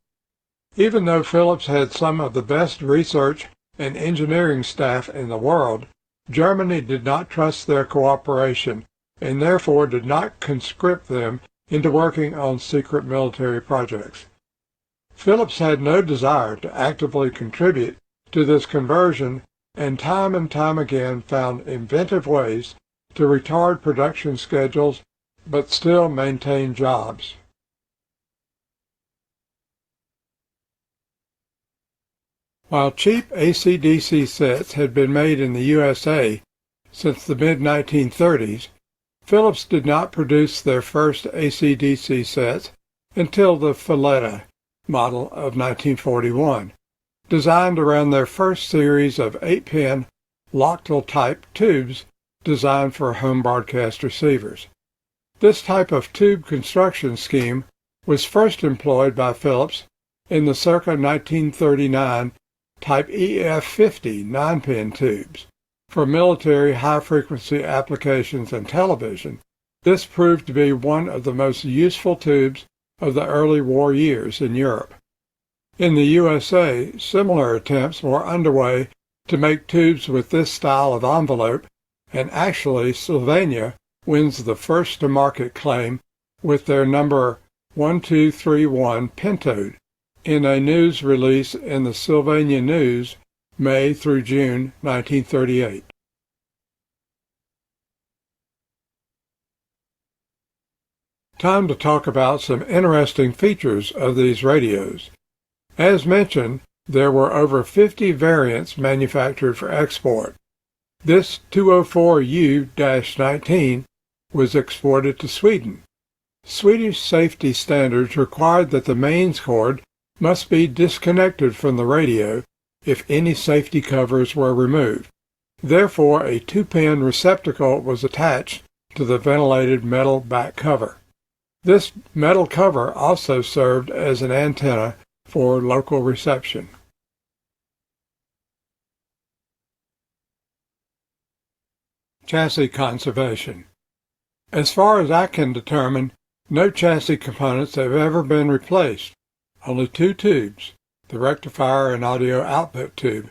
Even though Philips had some of the best research and engineering staff in the world, Germany did not trust their cooperation and therefore did not conscript them into working on secret military projects. Philips had no desire to actively contribute to this conversion and time again found inventive ways to retard production schedules but still maintain jobs. While cheap AC/DC sets had been made in the USA, Since the mid-1930s, Philips did not produce their first AC/DC sets until the Falletta model of 1941, designed around their first series of 8-pin Lochtel-type tubes designed for home broadcast receivers. This type of tube construction scheme was first employed by Philips in the circa 1939 Type EF50 9-pin tubes. For military high-frequency applications and television, this proved to be one of the most useful tubes of the early war years in Europe. In the USA, similar attempts were underway to make tubes with this style of envelope, and actually Sylvania wins the first-to-market claim with their number 1231 pentode in a news release in the Sylvania News, May through June 1938. Time to talk about some interesting features of these radios. As mentioned, there were over 50 variants manufactured for export. This 204U-19 was exported to Sweden. Swedish safety standards required that the mains cord must be disconnected from the radio if any safety covers were removed. Therefore, a 2-pin receptacle was attached to the ventilated metal back cover. This metal cover also served as an antenna for local reception. Chassis conservation. As far as I can determine, no chassis components have ever been replaced. Only 2 tubes, the rectifier and audio output tube,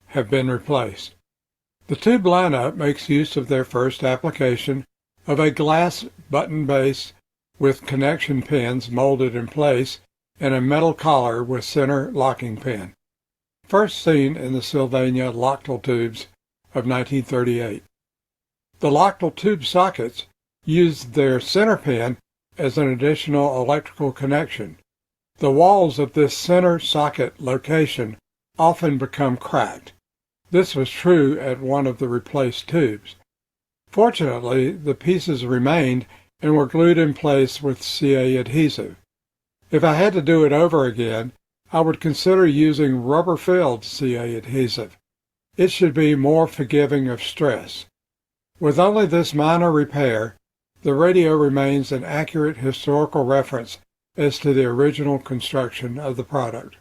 have been replaced. The tube lineup makes use of their first application of a glass button base with connection pins molded in place and a metal collar with center locking pin, first seen in the Sylvania Lochtel tubes of 1938. The Lochtel tube sockets used their center pin as an additional electrical connection. The walls of this center socket location often become cracked. This was true at one of the replaced tubes. Fortunately, the pieces remained and were glued in place with CA adhesive. If I had to do it over again, I would consider using rubber-filled CA adhesive. It should be more forgiving of stress. With only this minor repair, the radio remains an accurate historical reference as to the original construction of the product.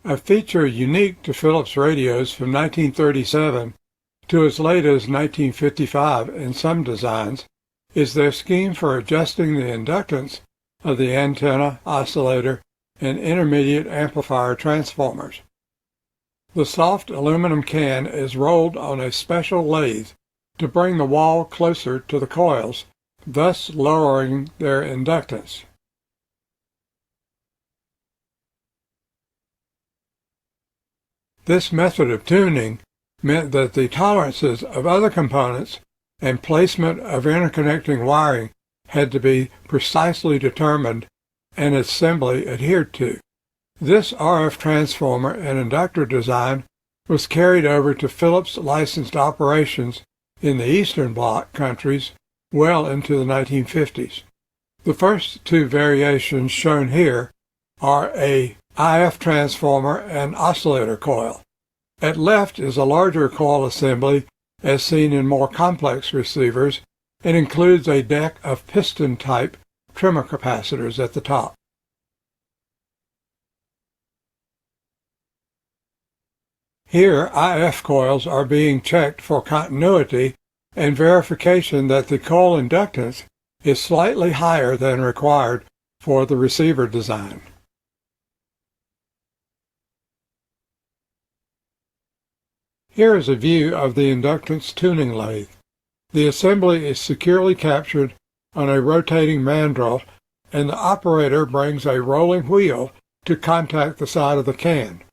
A feature unique to Philips radios from 1937 to as late as 1955 in some designs is their scheme for adjusting the inductance of the antenna, oscillator, and intermediate amplifier transformers. The soft aluminum can is rolled on a special lathe to bring the wall closer to the coils, thus lowering their inductance. This method of tuning meant that the tolerances of other components and placement of interconnecting wiring had to be precisely determined and assembly adhered to. This RF transformer and inductor design was carried over to Philips licensed operations in the Eastern Bloc countries well into the 1950s. The first 2 variations shown here are a IF transformer and oscillator coil. At left is a larger coil assembly as seen in more complex receivers and includes a deck of piston-type trimmer capacitors at the top. Here, IF coils are being checked for continuity and verification that the coil inductance is slightly higher than required for the receiver design. Here is a view of the inductance tuning lathe. The assembly is securely captured on a rotating mandrel, and the operator brings a rolling wheel to contact the side of the can.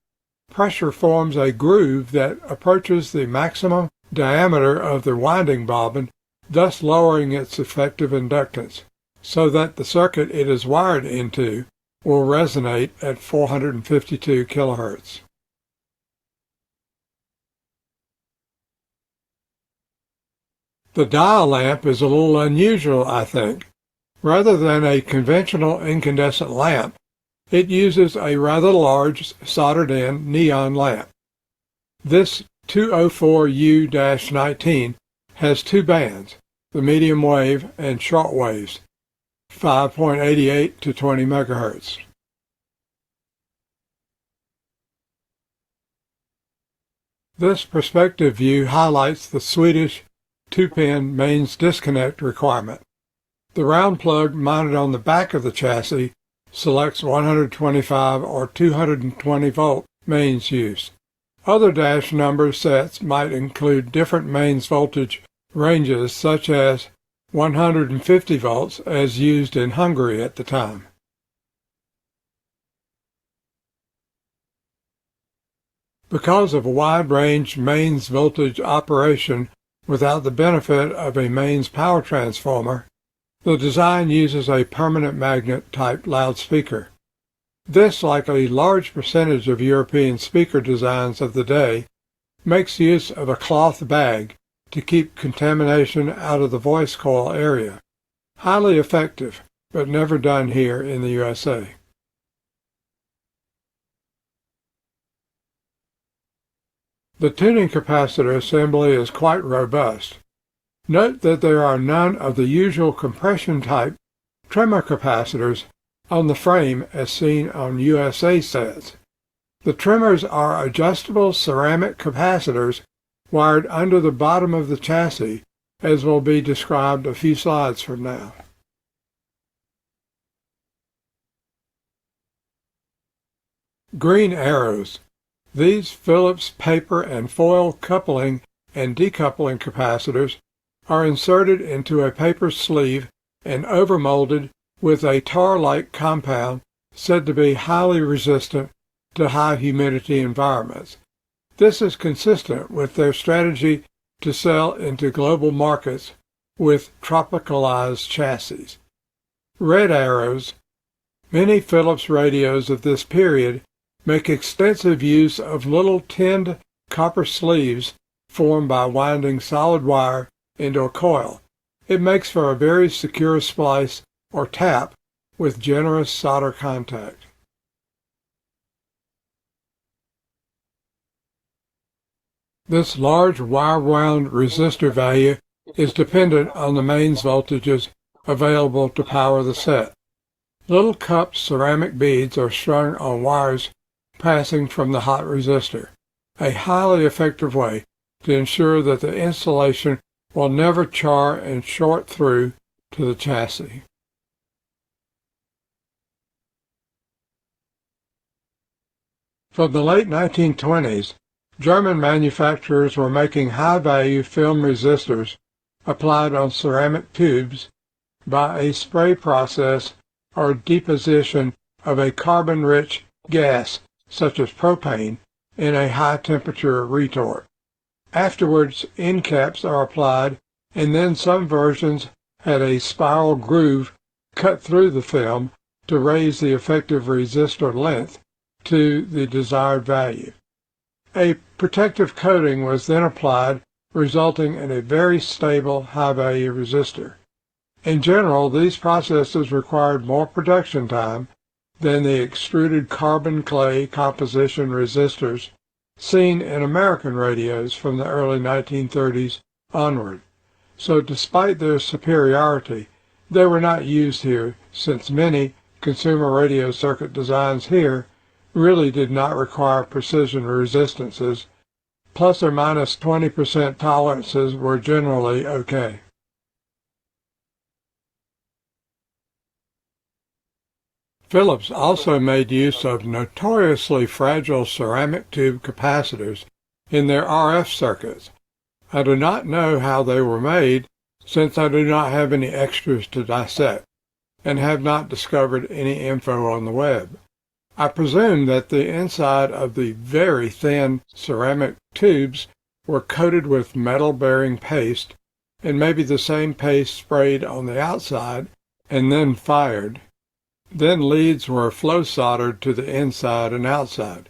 Pressure forms a groove that approaches the maximum diameter of the winding bobbin, thus lowering its effective inductance, so that the circuit it is wired into will resonate at 452 kHz. The Dayle lamp is a little unusual, I think. Rather than a conventional incandescent lamp, it uses a rather large soldered-in neon lamp. This 204U-19 has two bands, the medium wave and short waves, 5.88 to 20 megahertz. This perspective view highlights the Swedish 2-pin mains disconnect requirement. The round plug mounted on the back of the chassis selects 125 or 220 volt mains use. Other dash number sets might include different mains voltage ranges, such as 150 volts as used in Hungary at the time. Because of a wide-range mains voltage operation without the benefit of a mains power transformer, the design uses a permanent magnet type loudspeaker. This, like a large percentage of European speaker designs of the day, makes use of a cloth bag to keep contamination out of the voice coil area. Highly effective, but never done here in the USA. The tuning capacitor assembly is quite robust. Note that there are none of the usual compression type tremor capacitors on the frame as seen on USA sets. The tremors are adjustable ceramic capacitors wired under the bottom of the chassis, as will be described a few slides from now. Green arrows. These Phillips paper and foil coupling and decoupling capacitors are inserted into a paper sleeve and overmolded with a tar-like compound said to be highly resistant to high humidity environments. This is consistent with their strategy to sell into global markets with tropicalized chassis. Red arrows. Many Philips radios of this period make extensive use of little tinned copper sleeves formed by winding solid wire into a coil. It makes for a very secure splice or tap with generous solder contact. This large wire-wound resistor value is dependent on the mains voltages available to power the set. Little cupped ceramic beads are strung on wires passing from the hot resistor, a highly effective way to ensure that the insulation will never char and short through to the chassis. From the late 1920s, German manufacturers were making high-value film resistors applied on ceramic tubes by a spray process or deposition of a carbon-rich gas such as propane, in a high-temperature retort. Afterwards, end caps are applied, and then some versions had a spiral groove cut through the film to raise the effective resistor length to the desired value. A protective coating was then applied, resulting in a very stable, high-value resistor. In general, these processes required more production time than the extruded carbon clay composition resistors seen in American radios from the early 1930s onward. So despite their superiority, they were not used here, since many consumer radio circuit designs here really did not require precision resistances. Plus or minus 20% tolerances were generally okay. Philips also made use of notoriously fragile ceramic tube capacitors in their RF circuits. I do not know how they were made, since I do not have any extras to dissect, and have not discovered any info on the web. I presume that the inside of the very thin ceramic tubes were coated with metal-bearing paste, and maybe the same paste sprayed on the outside and then fired. Then leads were flow soldered to the inside and outside.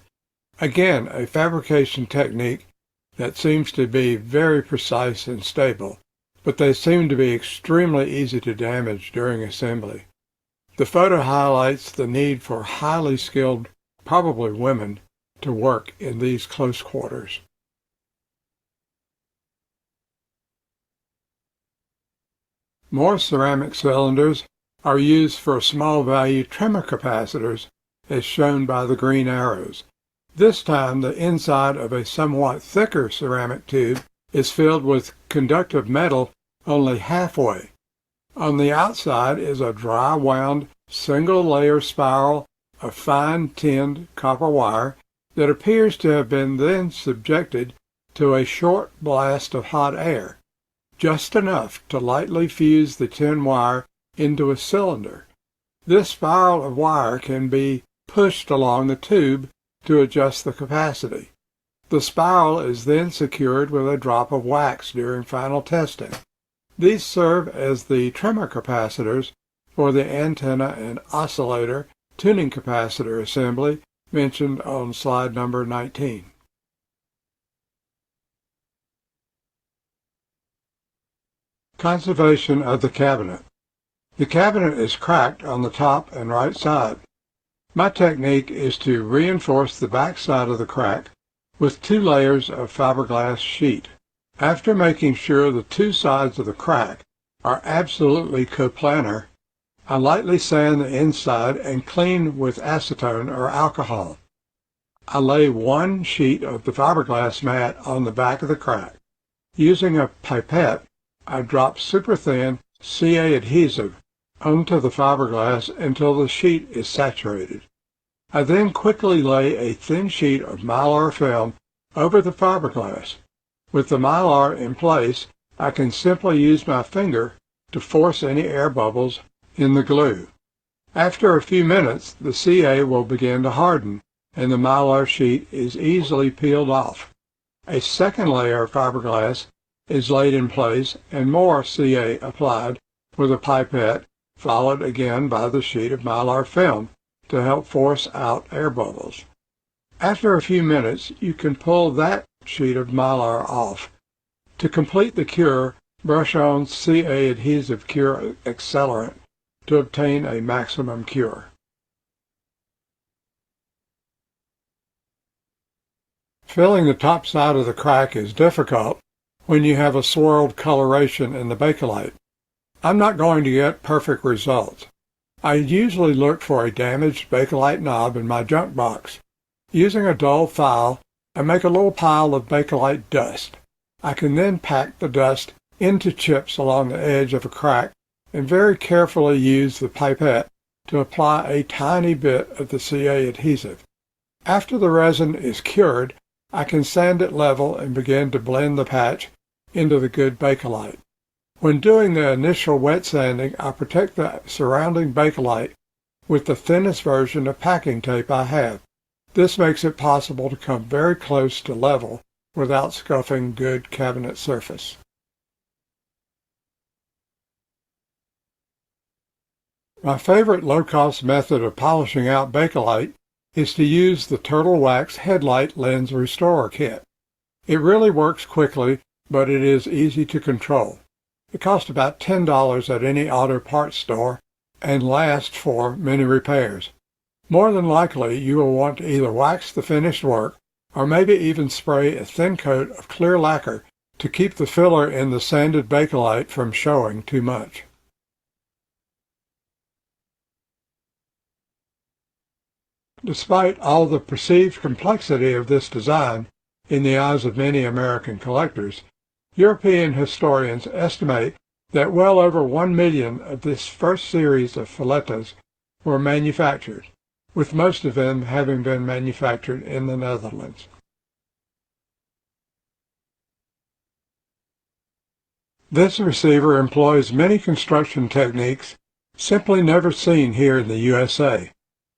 Again, a fabrication technique that seems to be very precise and stable, but they seem to be extremely easy to damage during assembly. The photo highlights the need for highly skilled, probably women, to work in these close quarters. More ceramic cylinders are used for small value trimmer capacitors, as shown by the green arrows. This time the inside of a somewhat thicker ceramic tube is filled with conductive metal only halfway. On the outside is a dry wound single layer spiral of fine tinned copper wire that appears to have been then subjected to a short blast of hot air, just enough to lightly fuse the tin wire into a cylinder. This spiral of wire can be pushed along the tube to adjust the capacity. The spiral is then secured with a drop of wax during final testing. These serve as the trimmer capacitors for the antenna and oscillator tuning capacitor assembly mentioned on slide number 19. Conservation of the cabinet. The cabinet is cracked on the top and right side. My technique is to reinforce the back side of the crack with 2 layers of fiberglass sheet. After making sure the 2 sides of the crack are absolutely coplanar, I lightly sand the inside and clean with acetone or alcohol. I lay 1 sheet of the fiberglass mat on the back of the crack. Using a pipette, I drop super thin CA adhesive onto the fiberglass until the sheet is saturated. I then quickly lay a thin sheet of mylar film over the fiberglass. With the mylar in place, I can simply use my finger to force any air bubbles in the glue. After a few minutes, the CA will begin to harden and the mylar sheet is easily peeled off. A second layer of fiberglass is laid in place and more CA applied with a pipette, followed again by the sheet of mylar film to help force out air bubbles. After a few minutes, you can pull that sheet of mylar off. To complete the cure, brush on CA adhesive cure accelerant to obtain a maximum cure. Filling the top side of the crack is difficult when you have a swirled coloration in the Bakelite. I'm not going to get perfect results. I usually look for a damaged Bakelite knob in my junk box. Using a dull file, I make a little pile of Bakelite dust. I can then pack the dust into chips along the edge of a crack and very carefully use the pipette to apply a tiny bit of the CA adhesive. After the resin is cured, I can sand it level and begin to blend the patch into the good Bakelite. When doing the initial wet sanding, I protect the surrounding Bakelite with the thinnest version of packing tape I have. This makes it possible to come very close to level without scuffing good cabinet surface. My favorite low-cost method of polishing out Bakelite is to use the Turtle Wax Headlight Lens Restorer Kit. It really works quickly, but it is easy to control. It costs about $10 at any auto parts store and lasts for many repairs. More than likely, you will want to either wax the finished work or maybe even spray a thin coat of clear lacquer to keep the filler in the sanded Bakelite from showing too much. Despite all the perceived complexity of this design in the eyes of many American collectors, European historians estimate that well over 1 million of this first series of filettas were manufactured, with most of them having been manufactured in the Netherlands. This receiver employs many construction techniques simply never seen here in the USA.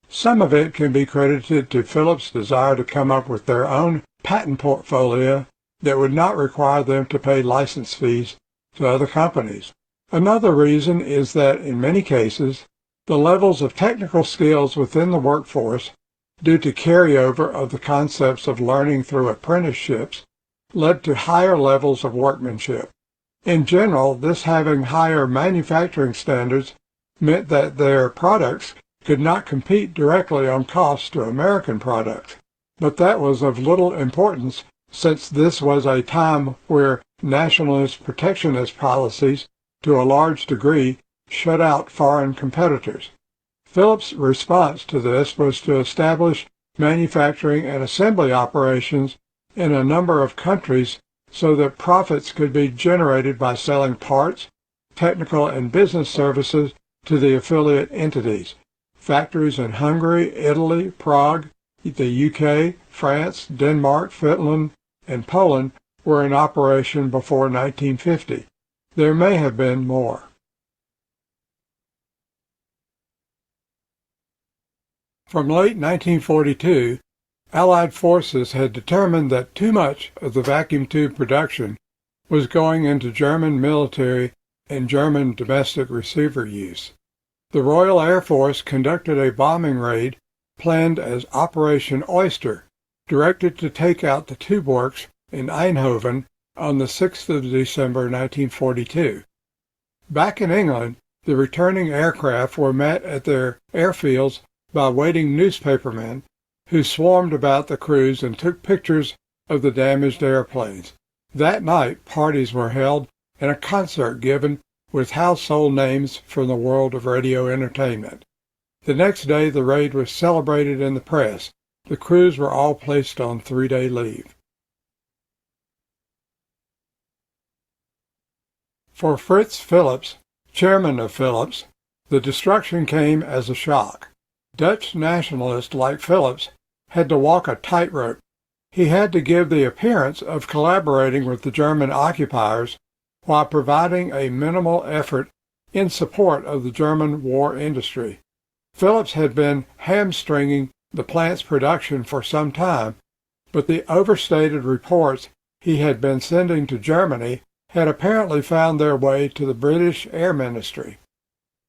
Some of it can be credited to Philips' desire to come up with their own patent portfolio that would not require them to pay license fees to other companies. Another reason is that in many cases, the levels of technical skills within the workforce, due to carryover of the concepts of learning through apprenticeships, led to higher levels of workmanship. In general, this having higher manufacturing standards meant that their products could not compete directly on cost to American products. But that was of little importance since this was a time where nationalist protectionist policies, to a large degree, shut out foreign competitors. Philips' response to this was to establish manufacturing and assembly operations in a number of countries so that profits could be generated by selling parts, technical and business services to the affiliate entities. Factories in Hungary, Italy, Prague, the UK, France, Denmark, Finland, and Poland were in operation before 1950. There may have been more. From late 1942, Allied forces had determined that too much of the vacuum tube production was going into German military and German domestic receiver use. The Royal Air Force conducted a bombing raid planned as Operation Oyster, directed to take out the tube works in Eindhoven on the 6th of December 1942. Back in England, the returning aircraft were met at their airfields by waiting newspapermen who swarmed about the crews and took pictures of the damaged airplanes. That night, parties were held and a concert given with household names from the world of radio entertainment. The next day, the raid was celebrated in the press. The crews were all placed on 3-day leave. For Fritz Philips, chairman of Philips, the destruction came as a shock. Dutch nationalists like Philips had to walk a tightrope. He had to give the appearance of collaborating with the German occupiers while providing a minimal effort in support of the German war industry. Philips had been hamstringing the plant's production for some time, but the overstated reports he had been sending to Germany had apparently found their way to the British Air Ministry.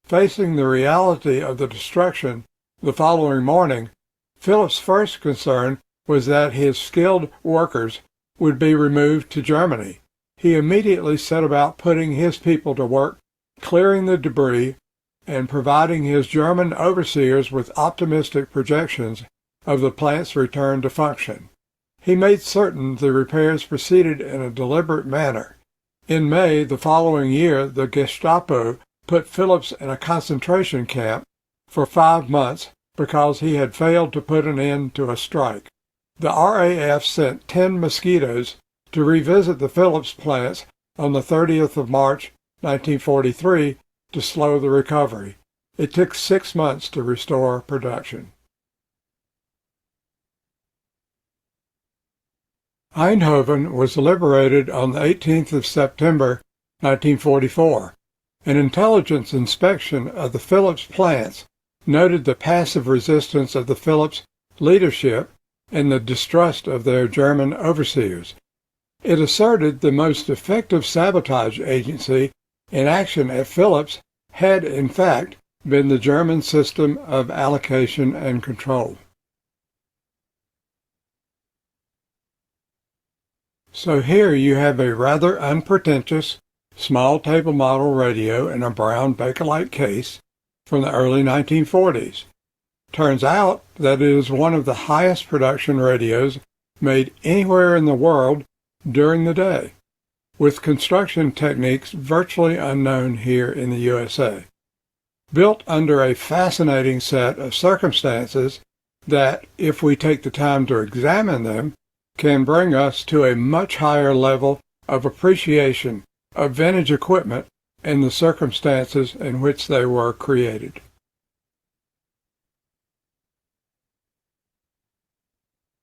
Facing the reality of the destruction the following morning, Philips' first concern was that his skilled workers would be removed to Germany. He immediately set about putting his people to work, clearing the debris, and providing his German overseers with optimistic projections of the plant's return to function. He made certain the repairs proceeded in a deliberate manner. In May the following year, the Gestapo put Philips in a concentration camp for 5 months because he had failed to put an end to a strike. The RAF sent 10 Mosquitoes to revisit the Philips plants on the 30th of March, 1943, to slow the recovery. It took 6 months to restore production. Eindhoven was liberated on the 18th of September, 1944. An intelligence inspection of the Philips plants noted the passive resistance of the Philips leadership and the distrust of their German overseers. It asserted the most effective sabotage agency in action at Philips had, in fact, been the German system of allocation and control. So here you have a rather unpretentious, small table model radio in a brown Bakelite case from the early 1940s. Turns out that it is one of the highest production radios made anywhere in the world during the day, with construction techniques virtually unknown here in the USA. Built under a fascinating set of circumstances that, if we take the time to examine them, can bring us to a much higher level of appreciation of vintage equipment and the circumstances in which they were created.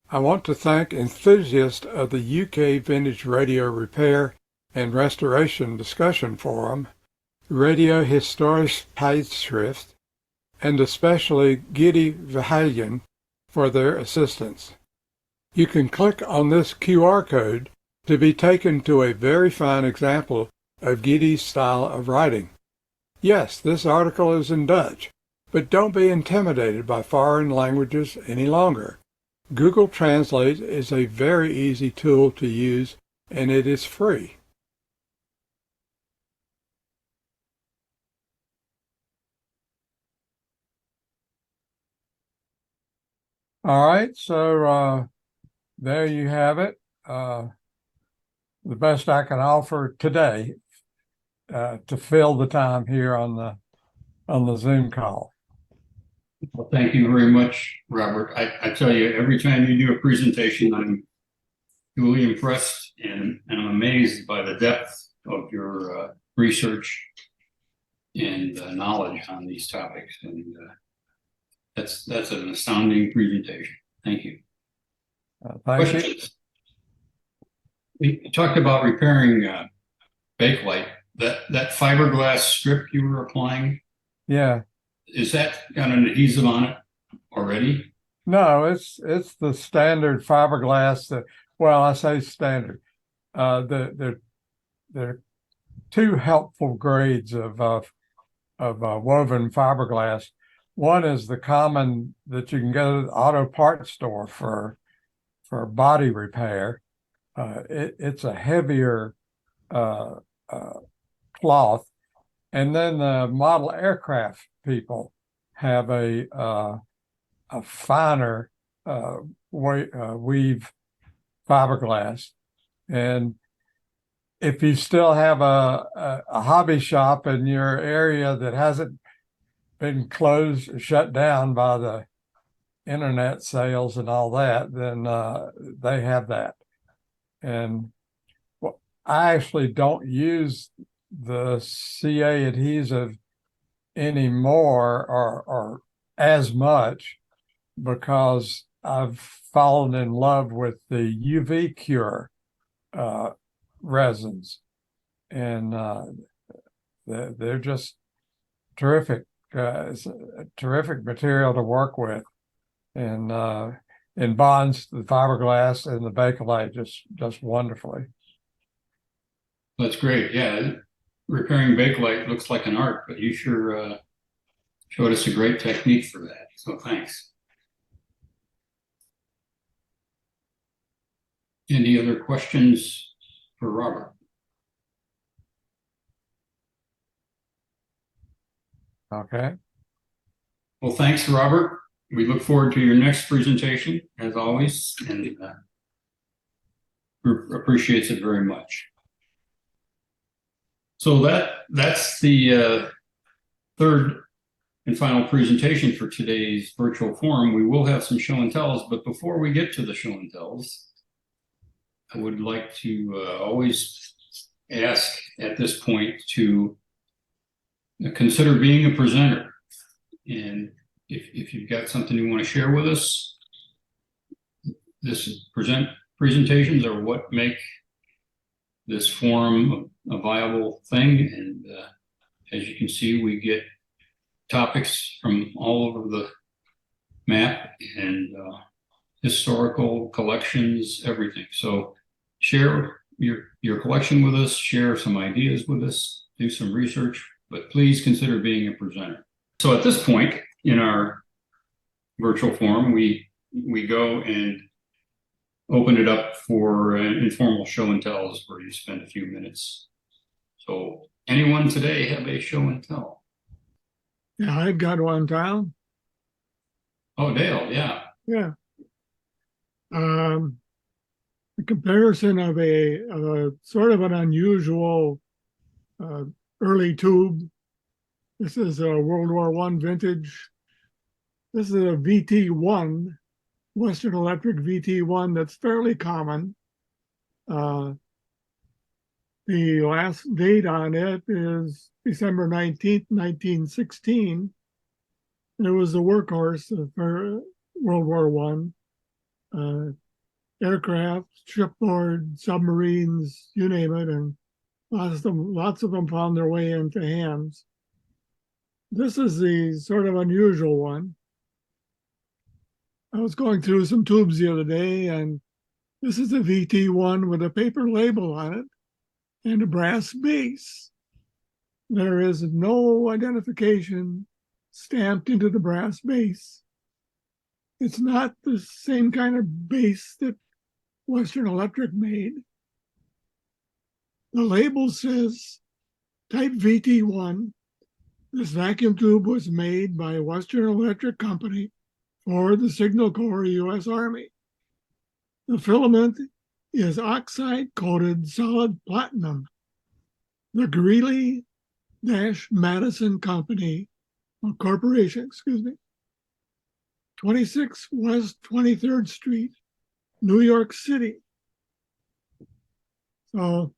I want to thank enthusiasts of the UK Vintage Radio Repair and Restoration Discussion Forum, Radio Historisch Tijdschrift, and especially Gidi Verheijen for their assistance. You can click on this QR code to be taken to a very fine example of Gidi's style of writing. Yes, this article is in Dutch, but don't be intimidated by foreign languages any longer. Google Translate is a very easy tool to use, and it is free. All right, so there you have it. The best I can offer today to fill the time here on the Zoom call. Well, thank you very much, Robert. I tell you, every time you do a presentation, I'm truly impressed and I'm amazed by the depth of your research and knowledge on these topics. And that's an astounding presentation. Thank you. Thank you. Questions? We talked about repairing bakelite. That fiberglass strip you were applying, Yeah. is that got an adhesive on it already? No, it's the standard fiberglass that, well, I say standard. There are two helpful grades of woven fiberglass. One is the common that you can get at the auto parts store for body repair. It's a heavier cloth, and then the model aircraft people have a finer weave fiberglass. And if you still have a hobby shop in your area that hasn't been closed or shut down by the internet sales and all that, then they have that. And I actually don't use the CA adhesive anymore or as much because I've fallen in love with the UV cure resins, and they're just terrific. It's a terrific material to work with, and bonds the fiberglass and the bakelite just wonderfully. That's great. Yeah, repairing bakelite looks like an art, but you sure showed us a great technique for that. So thanks. Any other questions for Robert? Okay. Well, thanks, Robert. We look forward to your next presentation, as always, and appreciates it very much. So that's the third and final presentation for today's virtual forum. We will have some show and tells, but before we get to the show and tells, I would like to always ask at this point to consider being a presenter. And if you've got something you want to share with us, presentations are what make this forum a viable thing. And as you can see, we get topics from all over the map and historical collections, everything. So share your collection with us, share some ideas with us, do some research, but please consider being a presenter. So at this point in our virtual forum, we go and open it up for an informal show and tells where you spend a few minutes. So anyone today have a show and tell? Yeah, I've got one, Tom. Oh, Dayle, yeah. Yeah. A comparison of a sort of an unusual early tube. This is a World War I vintage. This is a VT1, Western Electric VT1 that's fairly common. The last date on it is December 19th, 1916. It was the workhorse for World War I. Aircraft, shipboard, submarines, you name it, and lots of them found their way into hands. This is the sort of unusual one. I was going through some tubes the other day, and this is a VT1 with a paper label on it and a brass base. There is no identification stamped into the brass base. It's not the same kind of base that Western Electric made. The label says Type VT1. This vacuum tube was made by Western Electric Company for the Signal Corps U.S. Army. The filament is oxide-coated solid platinum. The Greeley-Madison Company, or Corporation, 26 West 23rd Street, New York City. So,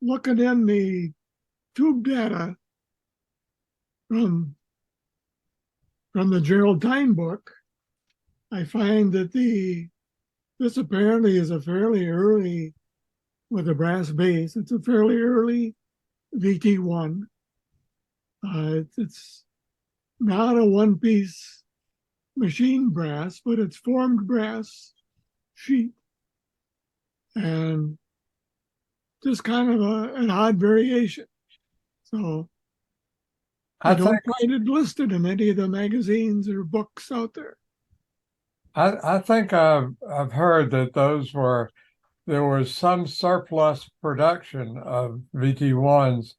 looking in the tube data from the Geraldine book, I find that this apparently is a fairly early, with a brass base, it's a fairly early VT1. It's not a one-piece machine brass, but it's formed brass sheet. And just kind of an odd variation. So I don't find it listed in any of the magazines or books out there. I think I've heard that there was some surplus production of VT1s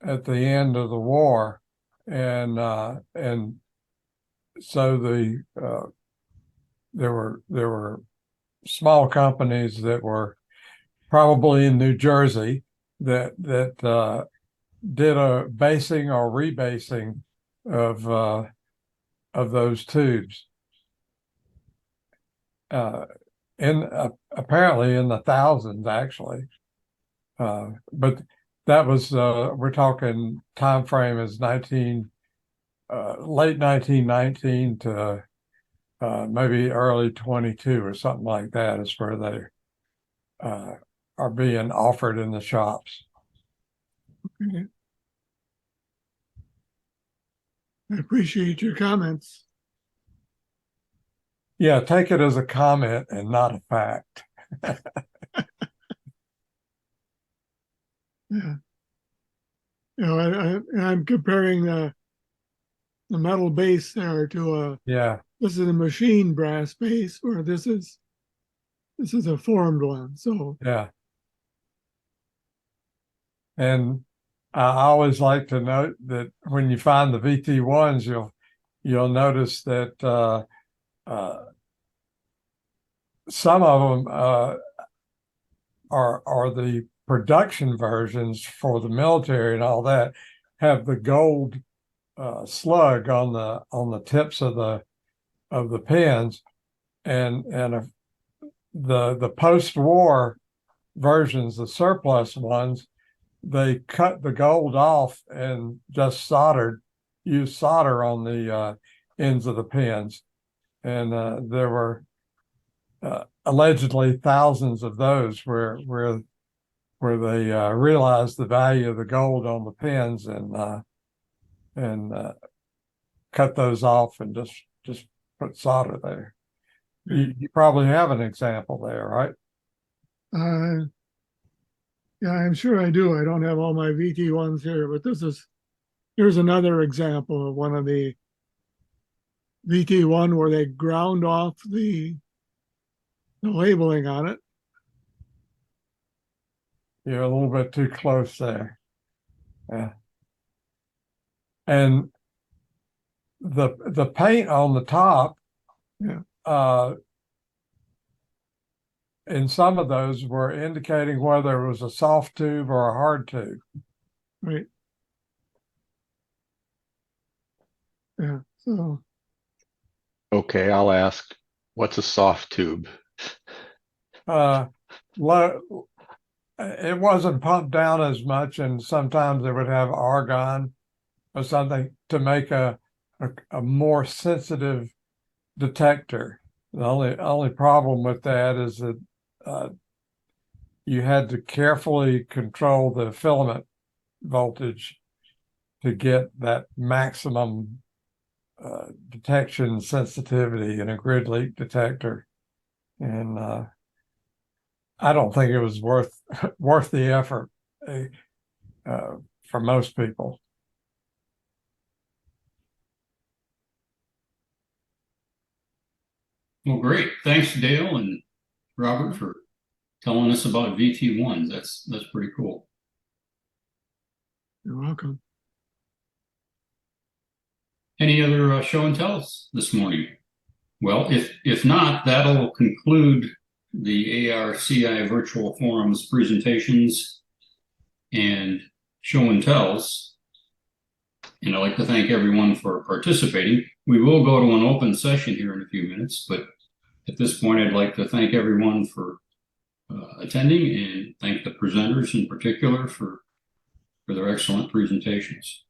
at the end of the war, and so there were small companies that were probably in New Jersey that did a basing or rebasing of those tubes. Apparently in the thousands, actually. But that was we're talking time frame is late 1919 to maybe early 22 or something like that is where they are being offered in the shops. Okay. I appreciate your comments. Yeah, take it as a comment and not a fact. Yeah. You know, I'm comparing the metal base there to this is a machine brass base, where this is a formed one. So yeah. And I always like to note that when you find the VT1s, you'll notice that some of them are the production versions for the military and all that have the gold slug on the tips of the pins, and the post-war versions, the surplus ones, they cut the gold off and just used solder on the ends of the pins, and there were allegedly thousands of those where they realized the value of the gold on the pins and cut those off and just put solder there. You probably have an example there, right? Yeah, I'm sure I do. I don't have all my VT1s here, but here's another example of one of the VT1 where they ground off the labeling on it. You're a little bit too close there. Yeah. And the paint on the top, in some of those were indicating whether it was a soft tube or a hard tube. Right. Yeah. So. Okay, I'll ask, what's a soft tube? It wasn't pumped down as much, and sometimes they would have argon or something to make a more sensitive detector. The only problem with that is that you had to carefully control the filament voltage to get that maximum detection sensitivity in a grid leak detector, and I don't think it was worth the effort for most people. Well, great. Thanks, Dayle and Robert, for telling us about VT1s. That's pretty cool. You're welcome. Any other show and tells this morning? Well, if not, that'll conclude the ARCI virtual forums presentations and show and tells. And I'd like to thank everyone for participating. We will go to an open session here in a few minutes, but at this point, I'd like to thank everyone for attending and thank the presenters in particular for their excellent presentations.